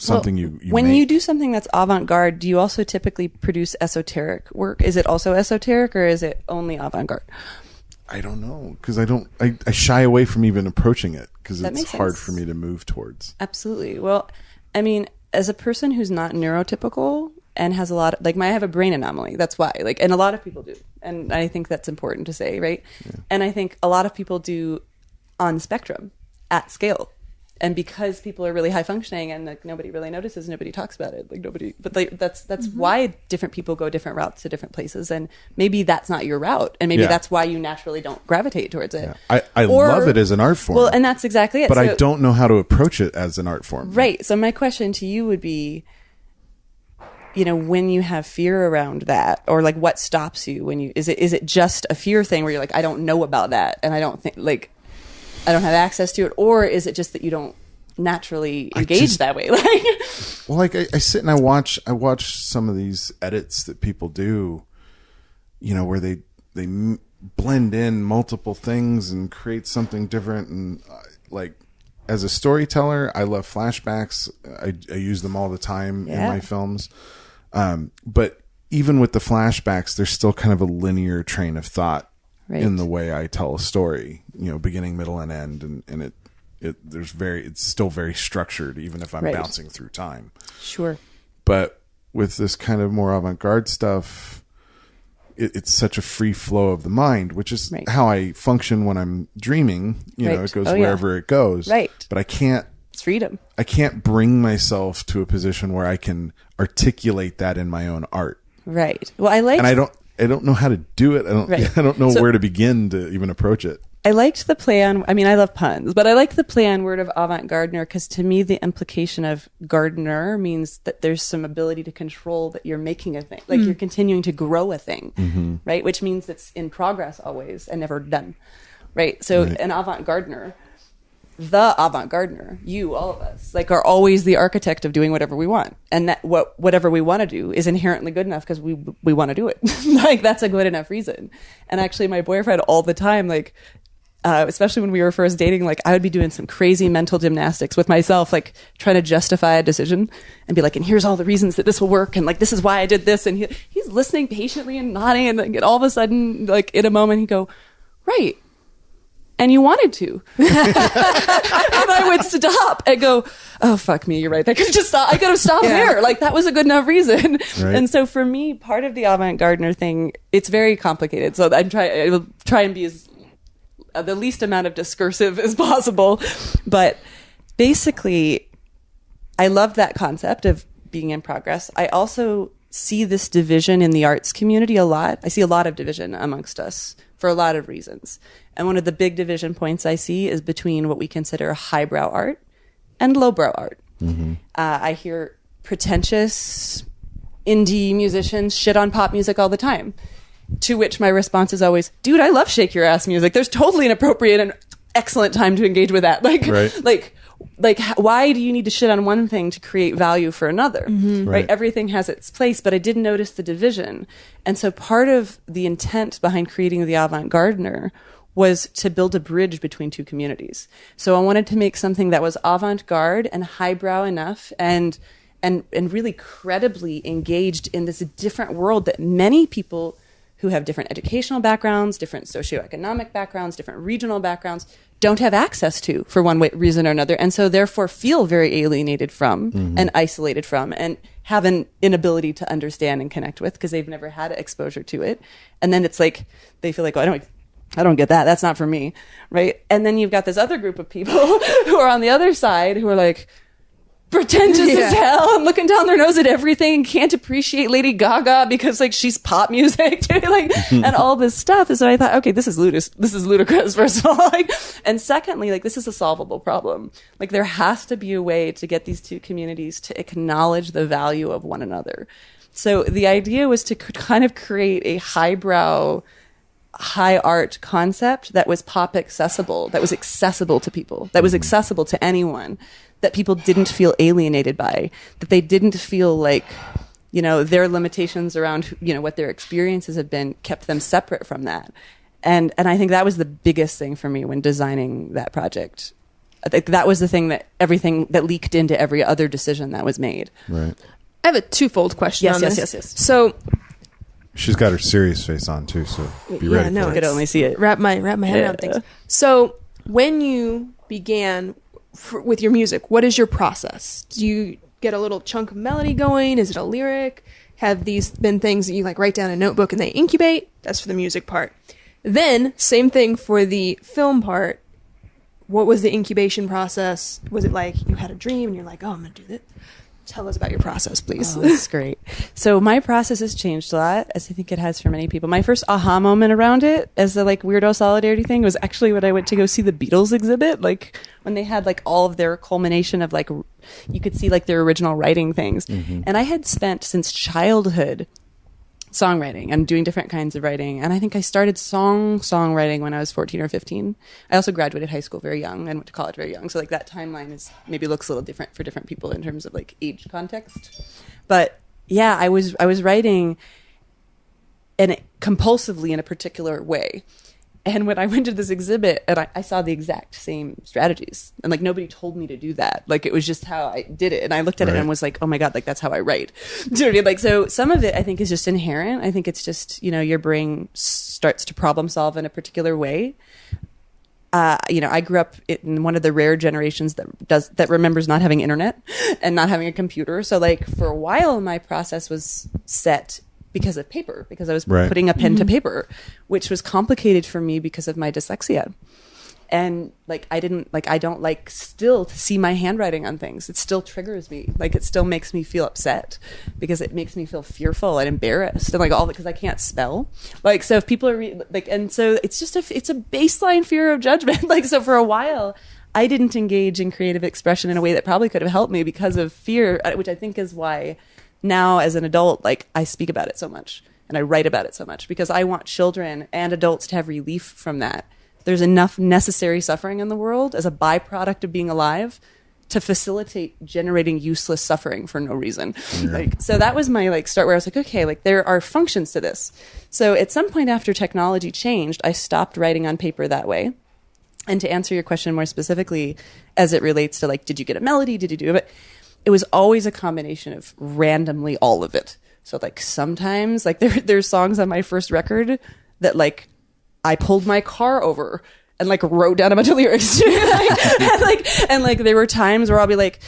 something you when make? you do something that's avant-garde, do you also typically produce esoteric work? Is it also esoteric or is it only avant-garde? I don't know, because I shy away from even approaching it because That it's makes hard sense. for me to move towards. Absolutely. Well, I mean, as a person who's not neurotypical and has a lot of, like, I have a brain anomaly. That's why, like, and a lot of people do. And I think that's important to say, right? Yeah. And I think a lot of people do on spectrum at scale. And because people are really high functioning and like nobody really notices, nobody talks about it, like nobody, but like that's why different people go different routes to different places. And maybe that's not your route. And maybe that's why you naturally don't gravitate towards it. Yeah. I love it as an art form. Well, and that's exactly it. But I don't know how to approach it as an art form. Right. So my question to you would be, you know, when you have fear around that, or like what stops you when you, is it just a fear thing where you're like, I don't know about that. And I don't think, like, I don't have access to it, or is it just that you don't naturally engage that way? Like, well, like I sit and I watch some of these edits that people do, you know, where they blend in multiple things and create something different. And like, as a storyteller, I love flashbacks. I use them all the time in my films. But even with the flashbacks, there's still kind of a linear train of thought. Right. In the way I tell a story, you know, beginning, middle, and end, and it's still very structured, even if I'm bouncing through time. Sure. But with this kind of more avant-garde stuff, it's such a free flow of the mind, which is how I function when I'm dreaming. You know, it goes wherever it goes. Right. But I can't. It's freedom. I can't bring myself to a position where I can articulate that in my own art. Right. Well, I don't know how to do it. I don't know where to begin to even approach it. I liked the play on, I mean, I love puns, but I like the play on word of avant-gardener, because to me, the implication of gardener means that there's some ability to control that you're making a thing. Like you're continuing to grow a thing, right? Which means it's in progress always and never done, right? So an avant-gardener, the avant-gardener, you, all of us, like, are always the architect of doing whatever we want. And that whatever we want to do is inherently good enough because we want to do it. Like, that's a good enough reason. And actually, my boyfriend all the time, like, especially when we were first dating, like, I would be doing some crazy mental gymnastics with myself, like trying to justify a decision and be like, and here's all the reasons that this will work. And like, this is why I did this. And he's listening patiently and nodding. And like, all of a sudden, like, in a moment, he'd go, right. And you wanted to. And I would stop and go, oh, fuck me, you're right. I could have just stopped. I could have stopped there. Like, that was a good enough reason. Right. And so for me, part of the avant-gardener thing, it's very complicated. So I will try and be as the least amount of discursive as possible. But basically, I love that concept of being in progress. I also see this division in the arts community a lot. I see a lot of division amongst us for a lot of reasons. And one of the big division points I see is between what we consider highbrow art and lowbrow art. Mm-hmm. I hear pretentious indie musicians shit on pop music all the time, to which my response is always, dude, I love shake your ass music. There's totally an appropriate and excellent time to engage with that. Like, why do you need to shit on one thing to create value for another? Mm-hmm. Right? Everything has its place, but I did notice the division. And so part of the intent behind creating the avant-gardener was to build a bridge between two communities. So I wanted to make something that was avant-garde and highbrow enough and really credibly engaged in this different world that many people who have different educational backgrounds, different socioeconomic backgrounds, different regional backgrounds, don't have access to for one reason or another. And so therefore feel very alienated from and isolated from and have an inability to understand and connect with because they've never had exposure to it. And then it's like, they feel like, oh, I don't get that. That's not for me. Right. And then you've got this other group of people who are on the other side who are like, pretentious as hell and looking down their nose at everything and can't appreciate Lady Gaga because like she's pop music like and all this stuff. And so I thought, okay, this is ludicrous first of all, like, and secondly, like, this is a solvable problem. Like, there has to be a way to get these two communities to acknowledge the value of one another. So the idea was to kind of create a highbrow, high art concept that was pop accessible, that was accessible to people, that was accessible to anyone, that people didn't feel alienated by, that they didn't feel like, you know, their limitations around, you know, what their experiences have been kept them separate from that. And I think that was the biggest thing for me when designing that project. I think that was the thing that everything that leaked into every other decision that was made. Right. I have a twofold question on this. Yes. So she's got her serious face on too, so be ready. No, I could only see it. Wrap my head around things. So when you began with your music, what is your process? get a little chunk of melody going? Is it a lyric? Have these been things that you like write down in a notebook and they incubate? That's for the music part. Then, same thing for the film part. What was the incubation process? Was it like you had a dream and you're like, oh, I'm going to do this? Tell us about your process, please. Oh, that's great. So my process has changed a lot, as I think it has for many people. My first aha moment around it, as the like weirdo solidarity thing, was actually when I went to go see the Beatles exhibit, like when they had like all of their culmination of like, you could see like their original writing things. Mm-hmm. And I had spent since childhood songwriting and doing different kinds of writing. And I think I started songwriting when I was 14 or 15. I also graduated high school very young and went to college very young. So like that timeline is maybe looks a little different for different people in terms of like age context. But yeah, I was writing and compulsively in a particular way. And when I went to this exhibit and I saw the exact same strategies and like nobody told me to do that. Like it was just how I did it. And I looked at it and was like, oh my God, like that's how I write. Do you know what I mean? Like, so some of it I think is just inherent. I think it's just, you know, your brain starts to problem solve in a particular way. You know, I grew up in one of the rare generations that remembers not having internet and not having a computer. So like for a while my process was set because of paper, because I was putting a pen to paper, which was complicated for me because of my dyslexia. And like, I don't like still to see my handwriting on things. It still triggers me. Like it still makes me feel upset because it makes me feel fearful and embarrassed and like all because I can't spell. Like, so if people are like, and so it's just it's a baseline fear of judgment. Like, so for a while I didn't engage in creative expression in a way that probably could have helped me because of fear, which I think is why now as an adult, like I speak about it so much and I write about it so much because I want children and adults to have relief from that. There's enough necessary suffering in the world as a byproduct of being alive to facilitate generating useless suffering for no reason. Yeah. Like, so that was my like start where I was like, okay, like there are functions to this. So at some point after technology changed, I stopped writing on paper that way. And to answer your question more specifically, as it relates to like, did you get a melody? Did you do it? It was always a combination of randomly all of it. So like sometimes like there's songs on my first record that like I pulled my car over and like wrote down a bunch of lyrics. and there were times where I'll be like,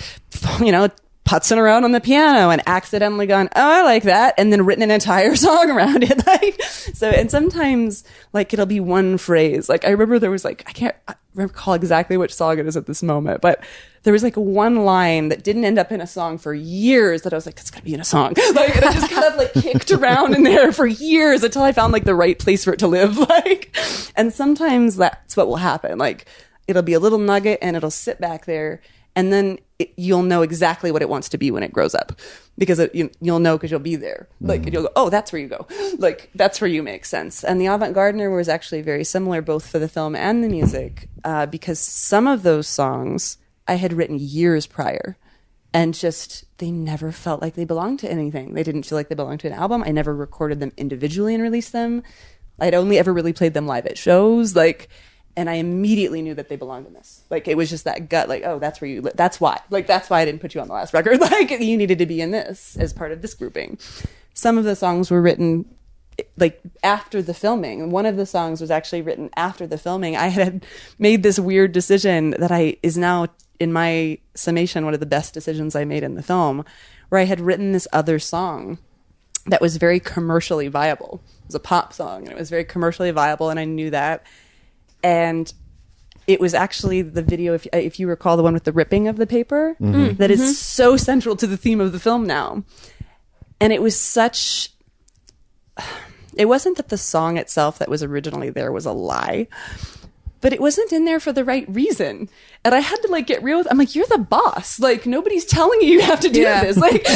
you know, putzing around on the piano and accidentally gone, oh, I like that. And then written an entire song around it. Like, so, and sometimes like it'll be one phrase. Like I remember there was like, I recall exactly which song it is at this moment, but there was like one line that didn't end up in a song for years that I was like, it's gonna be in a song. Like, and I just kind of like kicked around in there for years until I found like the right place for it to live. Like, and sometimes that's what will happen. Like it'll be a little nugget and it'll sit back there. And then you'll know exactly what it wants to be when it grows up because you'll know because you'll be there. Like you'll go, oh, that's where you go. Like that's where you make sense. And the Avant-Gardener was actually very similar both for the film and the music because some of those songs I had written years prior and just they never felt like they belonged to anything. They didn't feel like they belonged to an album. I never recorded them individually and released them. I'd only ever really played them live at shows. Like, and I immediately knew that they belonged in this. Like, it was just that gut, like, oh, that's where you live. That's why. Like, that's why I didn't put you on the last record. Like, you needed to be in this as part of this grouping. Some of the songs were written, like, after the filming. One of the songs was actually written after the filming. I had made this weird decision that is now, in my summation, one of the best decisions I made in the film, where I had written this other song that was very commercially viable. It was a pop song, and it was very commercially viable, and I knew that. And it was actually the video, if you recall, the one with the ripping of the paper, that is so central to the theme of the film now. And it was it wasn't that the song itself that was originally there was a lie, but it wasn't in there for the right reason. And I had to like get real with, I'm like, you're the boss. Like nobody's telling you have to do this. Like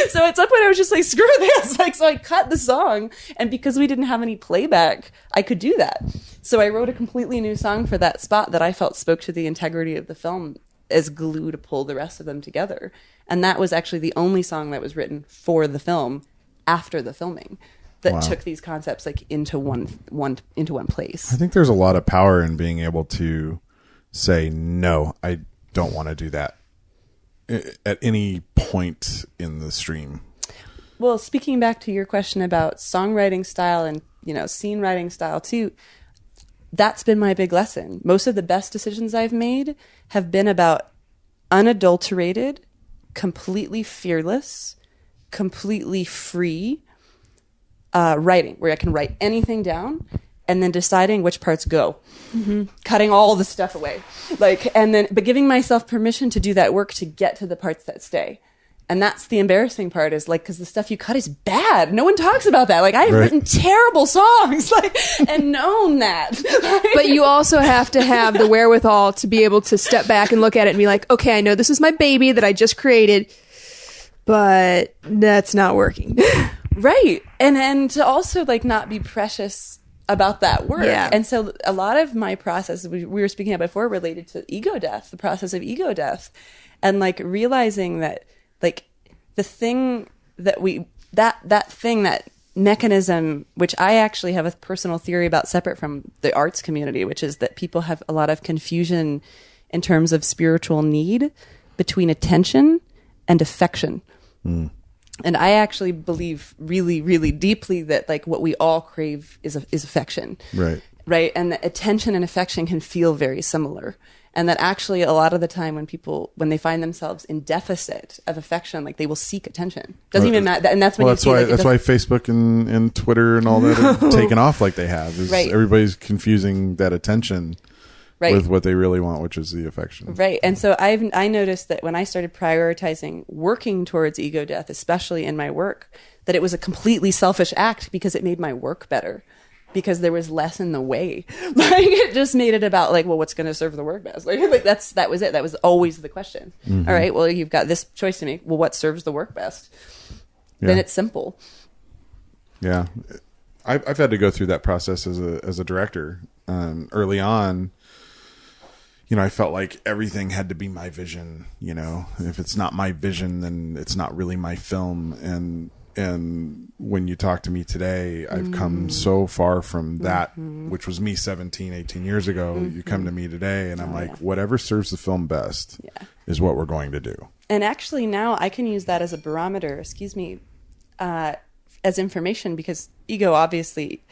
so at some point I was just like, screw this. Like, so I cut the song. And because we didn't have any playback, I could do that. So I wrote a completely new song for that spot that I felt spoke to the integrity of the film as glue to pull the rest of them together. And that was actually the only song that was written for the film after the filming that took these concepts like into one place. I think there's a lot of power in being able to say, no, I don't want to do that at any point in the stream. Well, speaking back to your question about songwriting style and, you know, scene writing style too, that's been my big lesson. Most of the best decisions I've made have been about unadulterated, completely fearless, completely free writing, where I can write anything down and then deciding which parts go, cutting all the stuff away, but giving myself permission to do that work to get to the parts that stay. And that's the embarrassing part, is because the stuff you cut is bad. No one talks about that. I have written terrible songs, and known that. But you also have to have the wherewithal to be able to step back and look at it and be like, okay, I know this is my baby that I just created, but that's not working. Right. And to also not be precious about that work. Yeah. And so a lot of my process, we were speaking about before, related to ego death, the process of ego death, and realizing that the thing that that mechanism, which I actually have a personal theory about separate from the arts community, which is that people have a lot of confusion in terms of spiritual need between attention and affection. Mm. And I actually believe really, really deeply that what we all crave is affection. Right. Right. And that attention and affection can feel very similar. And that actually a lot of the time when they find themselves in deficit of affection, they will seek attention. Doesn't even matter. And that's when that's why Facebook and Twitter and all that are taken off like they have. Is right. Everybody's confusing that attention right. with what they really want, which is the affection. Right. And so I noticed that when I started prioritizing working towards ego death, especially in my work, that it was a completely selfish act because it made my work better. Because there was less in the way. It just made it about what's going to serve the work best. That was it. That was always the question. Mm-hmm. All right, well, you've got this choice to make. Well, what serves the work best? Yeah. Then it's simple. Yeah. I've had to go through that process as a director. Early on, I felt like everything had to be my vision. If it's not my vision, then it's not really my film. And when you talk to me today, I've come so far from that, which was me 17, 18 years ago. You come to me today and I'm whatever serves the film best is what we're going to do. And actually now I can use that as a barometer, as information, because ego obviously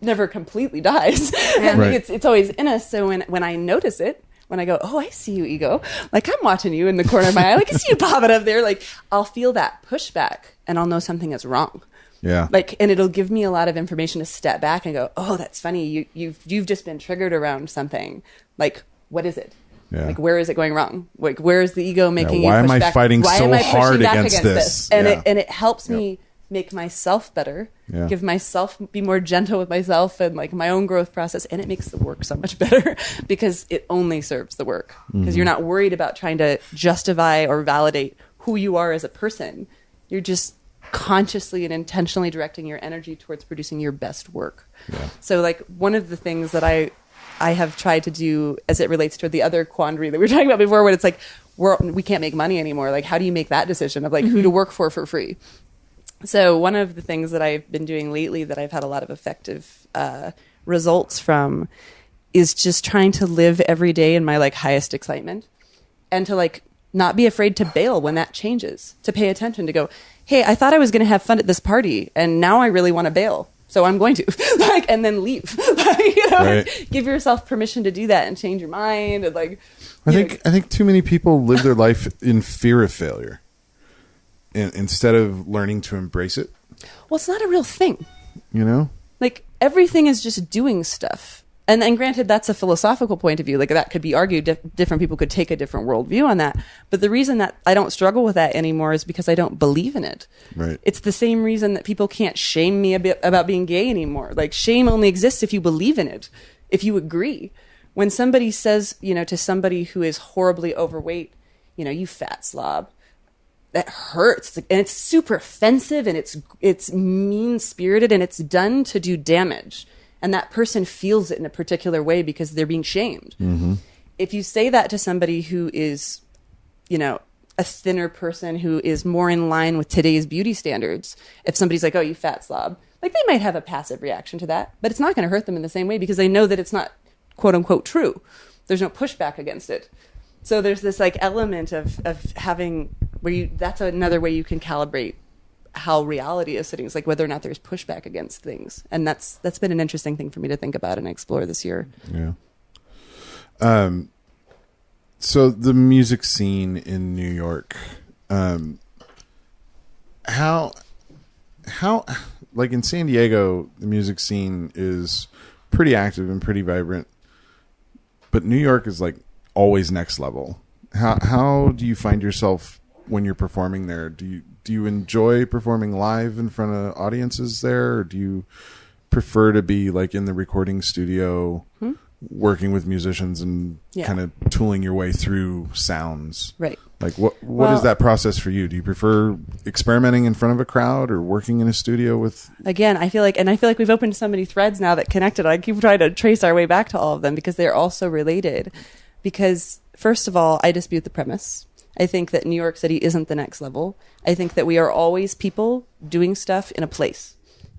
never completely dies. Right. It's always in us. So when I notice it, when I go, oh, I see you, ego. I'm watching you in the corner of my eye. I see you popping up there. I'll feel that pushback and I'll know something is wrong. Yeah. And it'll give me a lot of information to step back and go, oh, that's funny. You've just been triggered around something. What is it? Yeah. Where is it going wrong? Where is the ego making you push back? Why am I fighting so hard against this? And it helps me make myself better, be more gentle with myself and my own growth process. And it makes the work so much better because it only serves the work, because you're not worried about trying to justify or validate who you are as a person. You're just consciously and intentionally directing your energy towards producing your best work. Yeah. So one of the things that I have tried to do as it relates to the other quandary that we were talking about before, when it's we can't make money anymore. How do you make that decision of who to work for free? So one of the things that I've been doing lately that I've had a lot of effective results from is just trying to live every day in my highest excitement, and to not be afraid to bail when that changes, to pay attention, to go, hey, I thought I was going to have fun at this party and now I really want to bail. So I'm going to and then leave, right. Give yourself permission to do that and change your mind. And I think too many people live their life in fear of failure. Instead of learning to embrace it. Well, it's not a real thing. Everything is just doing stuff. And granted, that's a philosophical point of view. That could be argued. Different people could take a different worldview on that. But the reason that I don't struggle with that anymore is because I don't believe in it. Right. It's the same reason that people can't shame me a bit about being gay anymore. Shame only exists if you believe in it, if you agree. When somebody says, to somebody who is horribly overweight, you fat slob, that hurts, and it's super offensive, and it's mean-spirited, and it's done to do damage, and that person feels it in a particular way because they're being shamed. Mm-hmm. If you say that to somebody who is, a thinner person who is more in line with today's beauty standards, if somebody's like, oh, you fat slob, they might have a passive reaction to that, but it's not going to hurt them in the same way because they know that it's not quote-unquote true. There's no pushback against it. So there's this element of having that's another way you can calibrate how reality is sitting. It's whether or not there's pushback against things. And that's been an interesting thing for me to think about and explore this year. Yeah. So the music scene in New York, how like in San Diego, the music scene is pretty active and pretty vibrant, but New York is like always next level. How do you find yourself when you're performing there? Do you enjoy performing live in front of audiences there, or do you prefer to be like in the recording studio working with musicians and kind of tooling your way through sounds? Right. Like what is that process for you? Do you prefer experimenting in front of a crowd or working in a studio with? Again, I feel like we've opened so many threads now that connected. I keep trying to trace our way back to all of them because they're all so related. Because first of all, I dispute the premise. I think that New York City isn't the next level. I think that we are always people doing stuff in a place,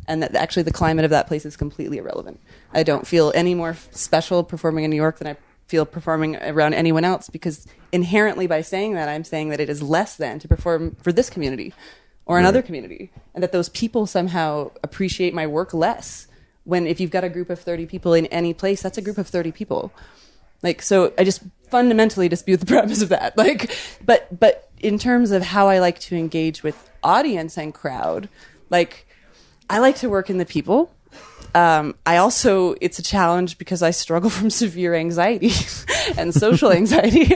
and that actually the climate of that place is completely irrelevant. I don't feel any more special performing in New York than I feel performing around anyone else, because inherently by saying that, I'm saying that it is less than to perform for this community or another community, and that those people somehow appreciate my work less. When if you've got a group of 30 people in any place, that's a group of 30 people. Like, so I just fundamentally dispute the premise of that. Like, but in terms of how I like to engage with audience and crowd, like, I like to work in the people. It's a challenge because I struggle from severe anxiety and social anxiety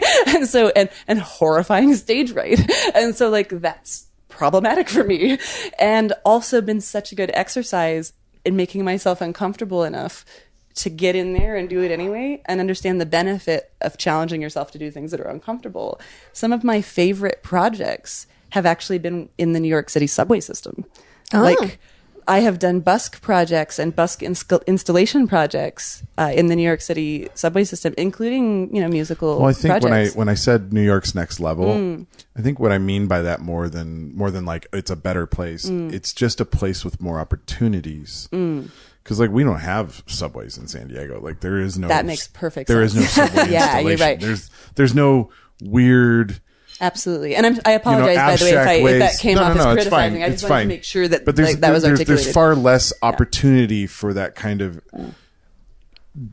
and horrifying stage fright. And so like, that's problematic for me, and also been such a good exercise in making myself uncomfortable enough to get in there and do it anyway and understand the benefit of challenging yourself to do things that are uncomfortable. Some of my favorite projects have actually been in the New York City subway system. Oh. Like, I have done busk projects and busk installation projects in the New York City subway system, including, musical Well, I think projects. when I said New York's next level, I think what I mean by that more than like it's a better place. It's just a place with more opportunities. Because like we don't have subways in San Diego. Like there is no. That makes perfect There sense. is no subway Yeah, installation. you're right. There's no weird. Absolutely. And I apologize, by the way, if that came off as criticizing. I just wanted to make sure that that was articulated. There's far less opportunity for that kind of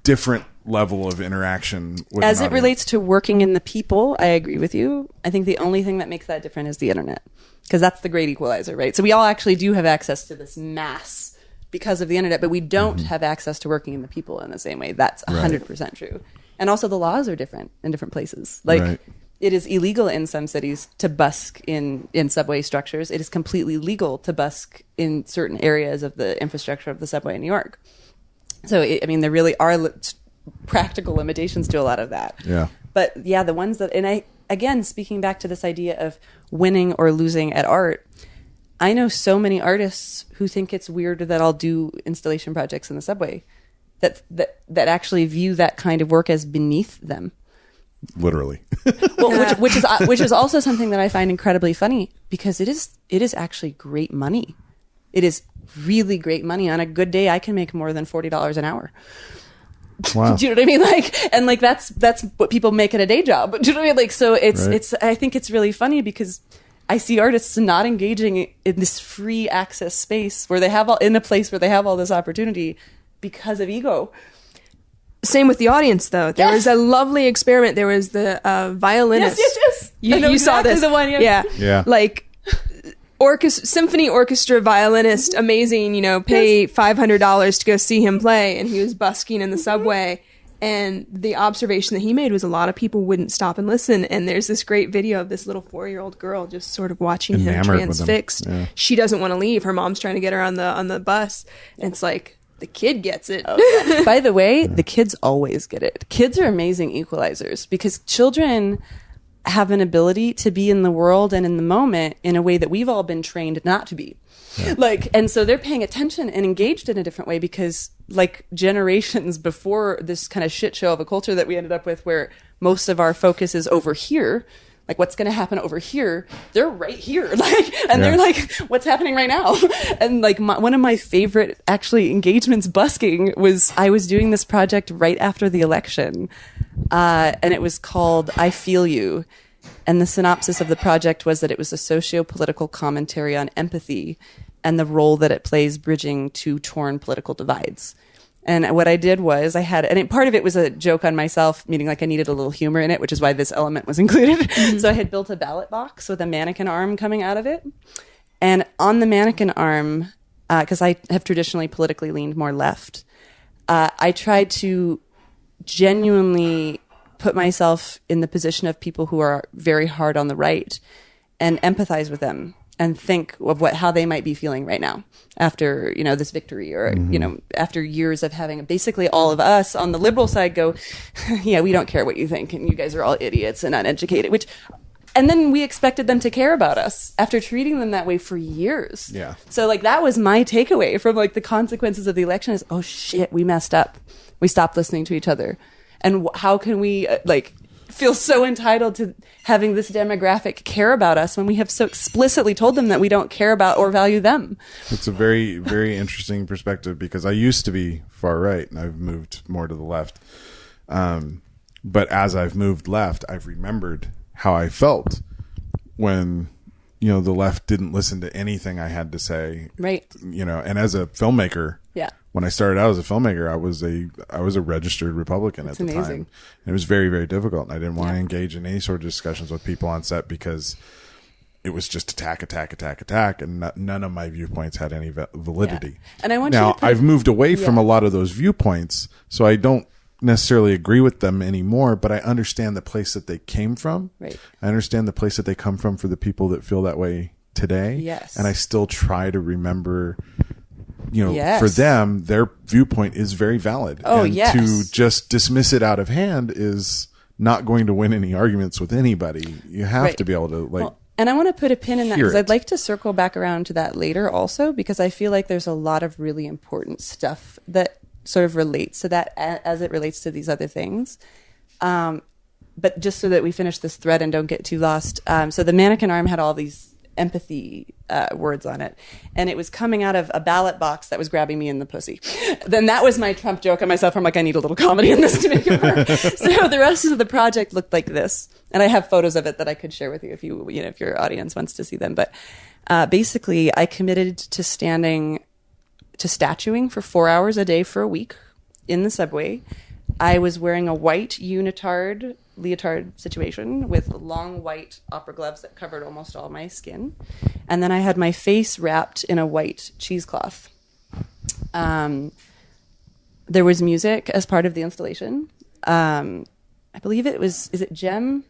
different level of interaction with As an it audience. relates to working in the people, I agree with you. I think the only thing that makes that different is the internet, because that's the great equalizer, right? So we all actually do have access to this mass because of the internet, but we don't have access to working in the people in the same way. That's 100% true. And also the laws are different in different places. Like it is illegal in some cities to busk in subway structures. It is completely legal to busk in certain areas of the infrastructure of the subway in New York. So, there really are practical limitations to a lot of that. Yeah. But yeah, the ones that, and again, speaking back to this idea of winning or losing at art, I know so many artists who think it's weird that I'll do installation projects in the subway, that actually view that kind of work as beneath them. Literally. Well, which is also something that I find incredibly funny, because it is actually great money. It is really great money. On a good day, I can make more than $40 an hour. Wow. Do you know what I mean? Like that's what people make at a day job. Do you know what I mean? Like, so it's I think it's really funny because I see artists not engaging in this free access space where they have in a place where they have all this opportunity because of ego. Same with the audience, though. There was a lovely experiment. There was the violinist. Yes. You saw this. The one, Yeah. Like symphony orchestra violinist, amazing. Pay $500 to go see him play, and he was busking in the subway. And the observation that he made was a lot of people wouldn't stop and listen. And there's this great video of this little 4-year-old girl just sort of watching him Enamored with him. transfixed. Yeah. She doesn't want to leave. Her mom's trying to get her on the bus. And it's like, the kid gets it. Okay. By the way, the kids always get it. Kids are amazing equalizers, because children have an ability to be in the world and in the moment in a way that we've all been trained not to be. Yeah. And so they're paying attention and engaged in a different way, because like generations before this kind of shit show of a culture that we ended up with, where most of our focus is over here, like what's going to happen over here, they're right here. They're like, what's happening right now? And like one of my favorite actually engagements busking was, I was doing this project right after the election. And it was called I Feel You. And the synopsis of the project was that it was a socio-political commentary on empathy and the role that it plays bridging two torn political divides. And what I did was part of it was a joke on myself, meaning like I needed a little humor in it, which is why this element was included. So I had built a ballot box with a mannequin arm coming out of it. And on the mannequin arm, because I have traditionally politically leaned more left, I tried to genuinely put myself in the position of people who are very hard on the right and empathize with them and think of how they might be feeling right now after, this victory or, after years of having basically all of us on the liberal side go, yeah, we don't care what you think. And you guys are all idiots and uneducated, and then we expected them to care about us after treating them that way for years. Yeah. So like that was my takeaway from like the consequences of the election is, oh shit, we messed up. We stopped listening to each other. And how can we feel so entitled to having this demographic care about us when we have so explicitly told them that we don't care about or value them? It's a very, very interesting perspective because I used to be far right and I've moved more to the left. But as I've moved left, I've remembered how I felt when, the left didn't listen to anything I had to say. Right. And as a filmmaker, yeah. When I started out as a filmmaker, I was a registered Republican at the time. And it was very, very difficult. And I didn't want to engage in any sort of discussions with people on set because it was just attack. And none of my viewpoints had any validity. Yeah. And I want I've moved away from a lot of those viewpoints. So I don't necessarily agree with them anymore, but I understand the place that they came from. Right. I understand the place that they come from for the people that feel that way today. Yes. And I still try to remember, yes. for them, their viewpoint is very valid. Oh, and yes. to just dismiss it out of hand is not going to win any arguments with anybody. You have to be able to and I want to put a pin in that because it. I'd like to circle back around to that later also, because I feel like there's a lot of really important stuff that sort of relates to that as it relates to these other things. But just so that we finish this thread and don't get too lost. So the mannequin arm had all these empathy words on it, and it was coming out of a ballot box that was grabbing me in the pussy. Then that was my Trump joke on myself. I'm like, I need a little comedy in this to make it work. So the rest of the project looked like this, and I have photos of it that I could share with you if your audience wants to see them. But basically, I committed to statuing for 4 hours a day for a week in the subway. I was wearing a white leotard situation with long white opera gloves that covered almost all my skin. And then I had my face wrapped in a white cheesecloth. There was music as part of the installation. I believe is it Gem?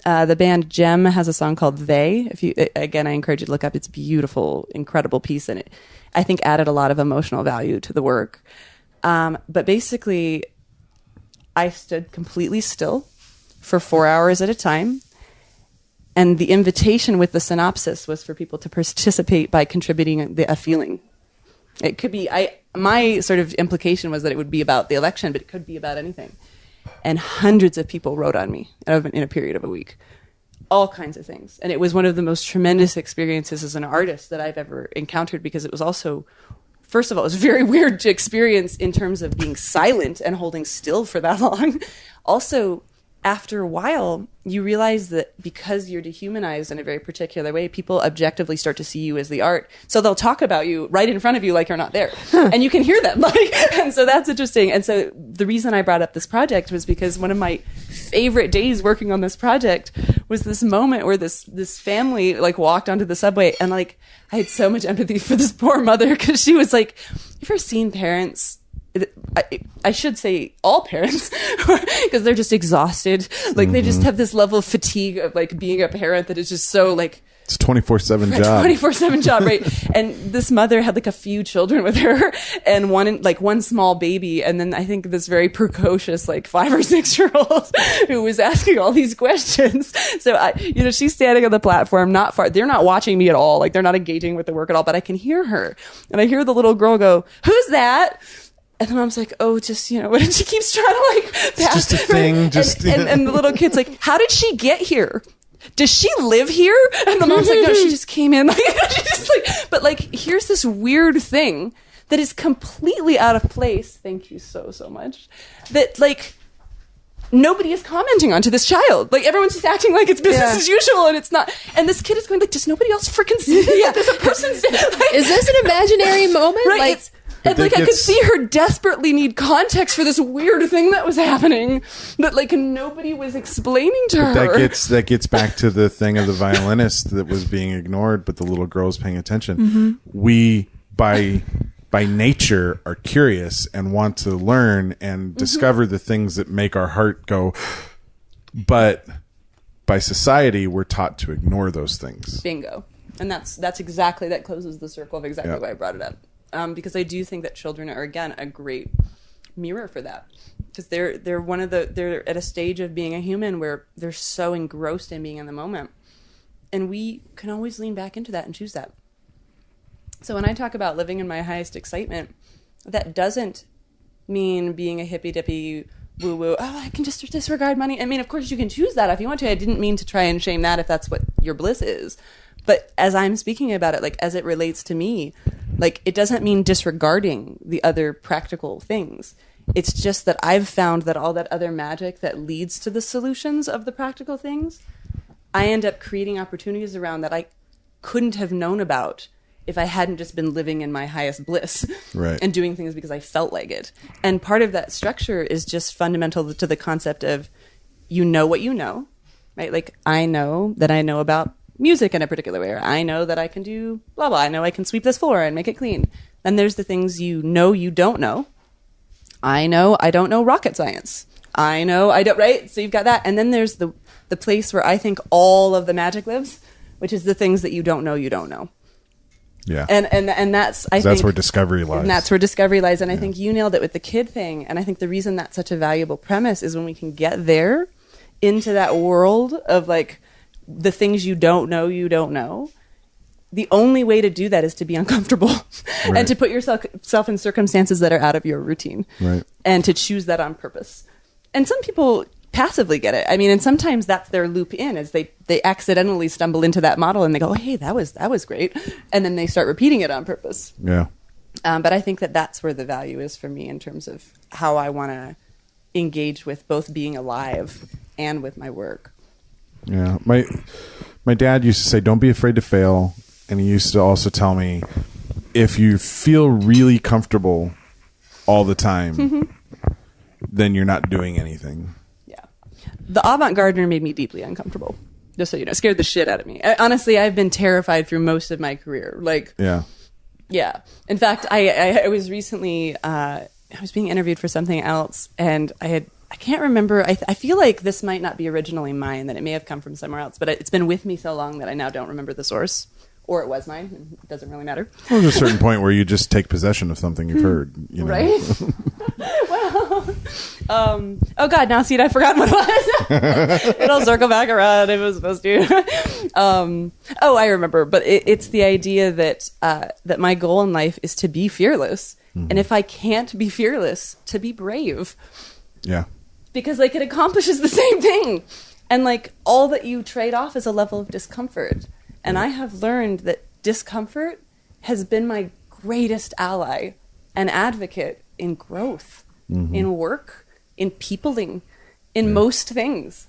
The band Gem has a song called They. I encourage you to look up. It's a beautiful, incredible piece. And it, I think, added a lot of emotional value to the work. But basically, I stood completely still for 4 hours at a time. And the invitation with the synopsis was for people to participate by contributing a feeling. It could be, my sort of implication was that it would be about the election, but it could be about anything. And hundreds of people wrote on me in a period of a week. All kinds of things. And it was one of the most tremendous experiences as an artist that I've ever encountered, because it was also, first of all, it was very weird to experience in terms of being silent and holding still for that long. Also, after a while, you realize that because you're dehumanized in a very particular way, people objectively start to see you as the art. So they'll talk about you right in front of you like you're not there. And you can hear them. And so that's interesting. And so the reason I brought up this project was because one of my favorite days working on this project was this moment where this family walked onto the subway, and I had so much empathy for this poor mother, because she was like, "You've ever seen parents?" I should say all parents, because they're just exhausted. They just have this level of fatigue of being a parent that is just so it's a 24/7 job. 24/7 job, right? And this mother had a few children with her, and one small baby, and then I think this very precocious 5 or 6 year old who was asking all these questions. So she's standing on the platform, not far. They're not watching me at all. They're not engaging with the work at all. But I can hear her, and I hear the little girl go, "Who's that?" And the mom's like, "Oh, just, and she keeps trying to pass. It's just a thing. And the little kid's like, "How did she get here? Does she live here?" And the mom's like, "No, she just came in." But here's this weird thing that is completely out of place. Thank you so much. That nobody is commenting onto this child. Everyone's just acting like it's business as usual, and it's not. And this kid is going does nobody else freaking see this? There's a person. Is this an imaginary moment? Right. And like I could see her desperately need context for this weird thing that was happening that like nobody was explaining to her. That gets back to the thing of the violinist that was being ignored, but the little girl was paying attention. Mm-hmm. We by nature are curious and want to learn and discover the things that make our heart go, but by society we're taught to ignore those things. Bingo. And that's exactly, that closes the circle of exactly why I brought it up. Because I do think that children are, again, a great mirror for that. Because they're at a stage of being a human where they're so engrossed in being in the moment. And we can always lean back into that and choose that. So when I talk about living in my highest excitement, that doesn't mean being a hippy-dippy woo-woo, oh, I can just disregard money. I mean, of course you can choose that if you want to. I didn't mean to try and shame that if that's what your bliss is. But as I'm speaking about it, like as it relates to me, like it doesn't mean disregarding the other practical things. It's just that I've found that all that other magic that leads to the solutions of the practical things, I end up creating opportunities around that I couldn't have known about if I hadn't just been living in my highest bliss and doing things because I felt like it. And part of that structure is just fundamental to the concept of you know what you know, right? Like I know that I know about music in a particular way, or I know that I can do blah, blah. I know I can sweep this floor and make it clean. Then there's the things you don't know. I know I don't know rocket science. I know I don't, right? So you've got that. And then there's the place where I think all of the magic lives, which is the things that you don't know. Yeah. And that's, I think. That's where discovery lies. And that's where discovery lies. And I think you nailed it with the kid thing. And I think the reason that's such a valuable premise is when we can get there into that world of like, the things you don't know, the only way to do that is to be uncomfortable and to put yourself in circumstances that are out of your routine and to choose that on purpose. And some people passively get it. I mean, and sometimes that's their loop in as they accidentally stumble into that model and they go, oh, hey, that was great. And then they start repeating it on purpose. Yeah. But I think that that's where the value is for me in terms of how I want to engage with both being alive and with my work. Yeah, my dad used to say, "Don't be afraid to fail," and he used to also tell me, "If you feel really comfortable all the time, then you're not doing anything." Yeah, the avant-gardener made me deeply uncomfortable. Just so you know, scared the shit out of me. Honestly, I've been terrified through most of my career. Like, yeah. In fact, I was recently I was being interviewed for something else, and I can't remember. I feel like this might not be originally mine, that it may have come from somewhere else, but it's been with me so long that I now don't remember the source. Or it was mine. It doesn't really matter. Well, there's a certain point where you just take possession of something you've heard. You know? Right? Well, oh God, now see, I've forgotten what it was. It'll circle back around if it was supposed to. I remember. But it's the idea that that my goal in life is to be fearless. Mm-hmm. And if I can't be fearless, to be brave. Yeah. Because like it accomplishes the same thing. And like all that you trade off is a level of discomfort. And I have learned that discomfort has been my greatest ally and advocate in growth, in work, in peopling, in most things.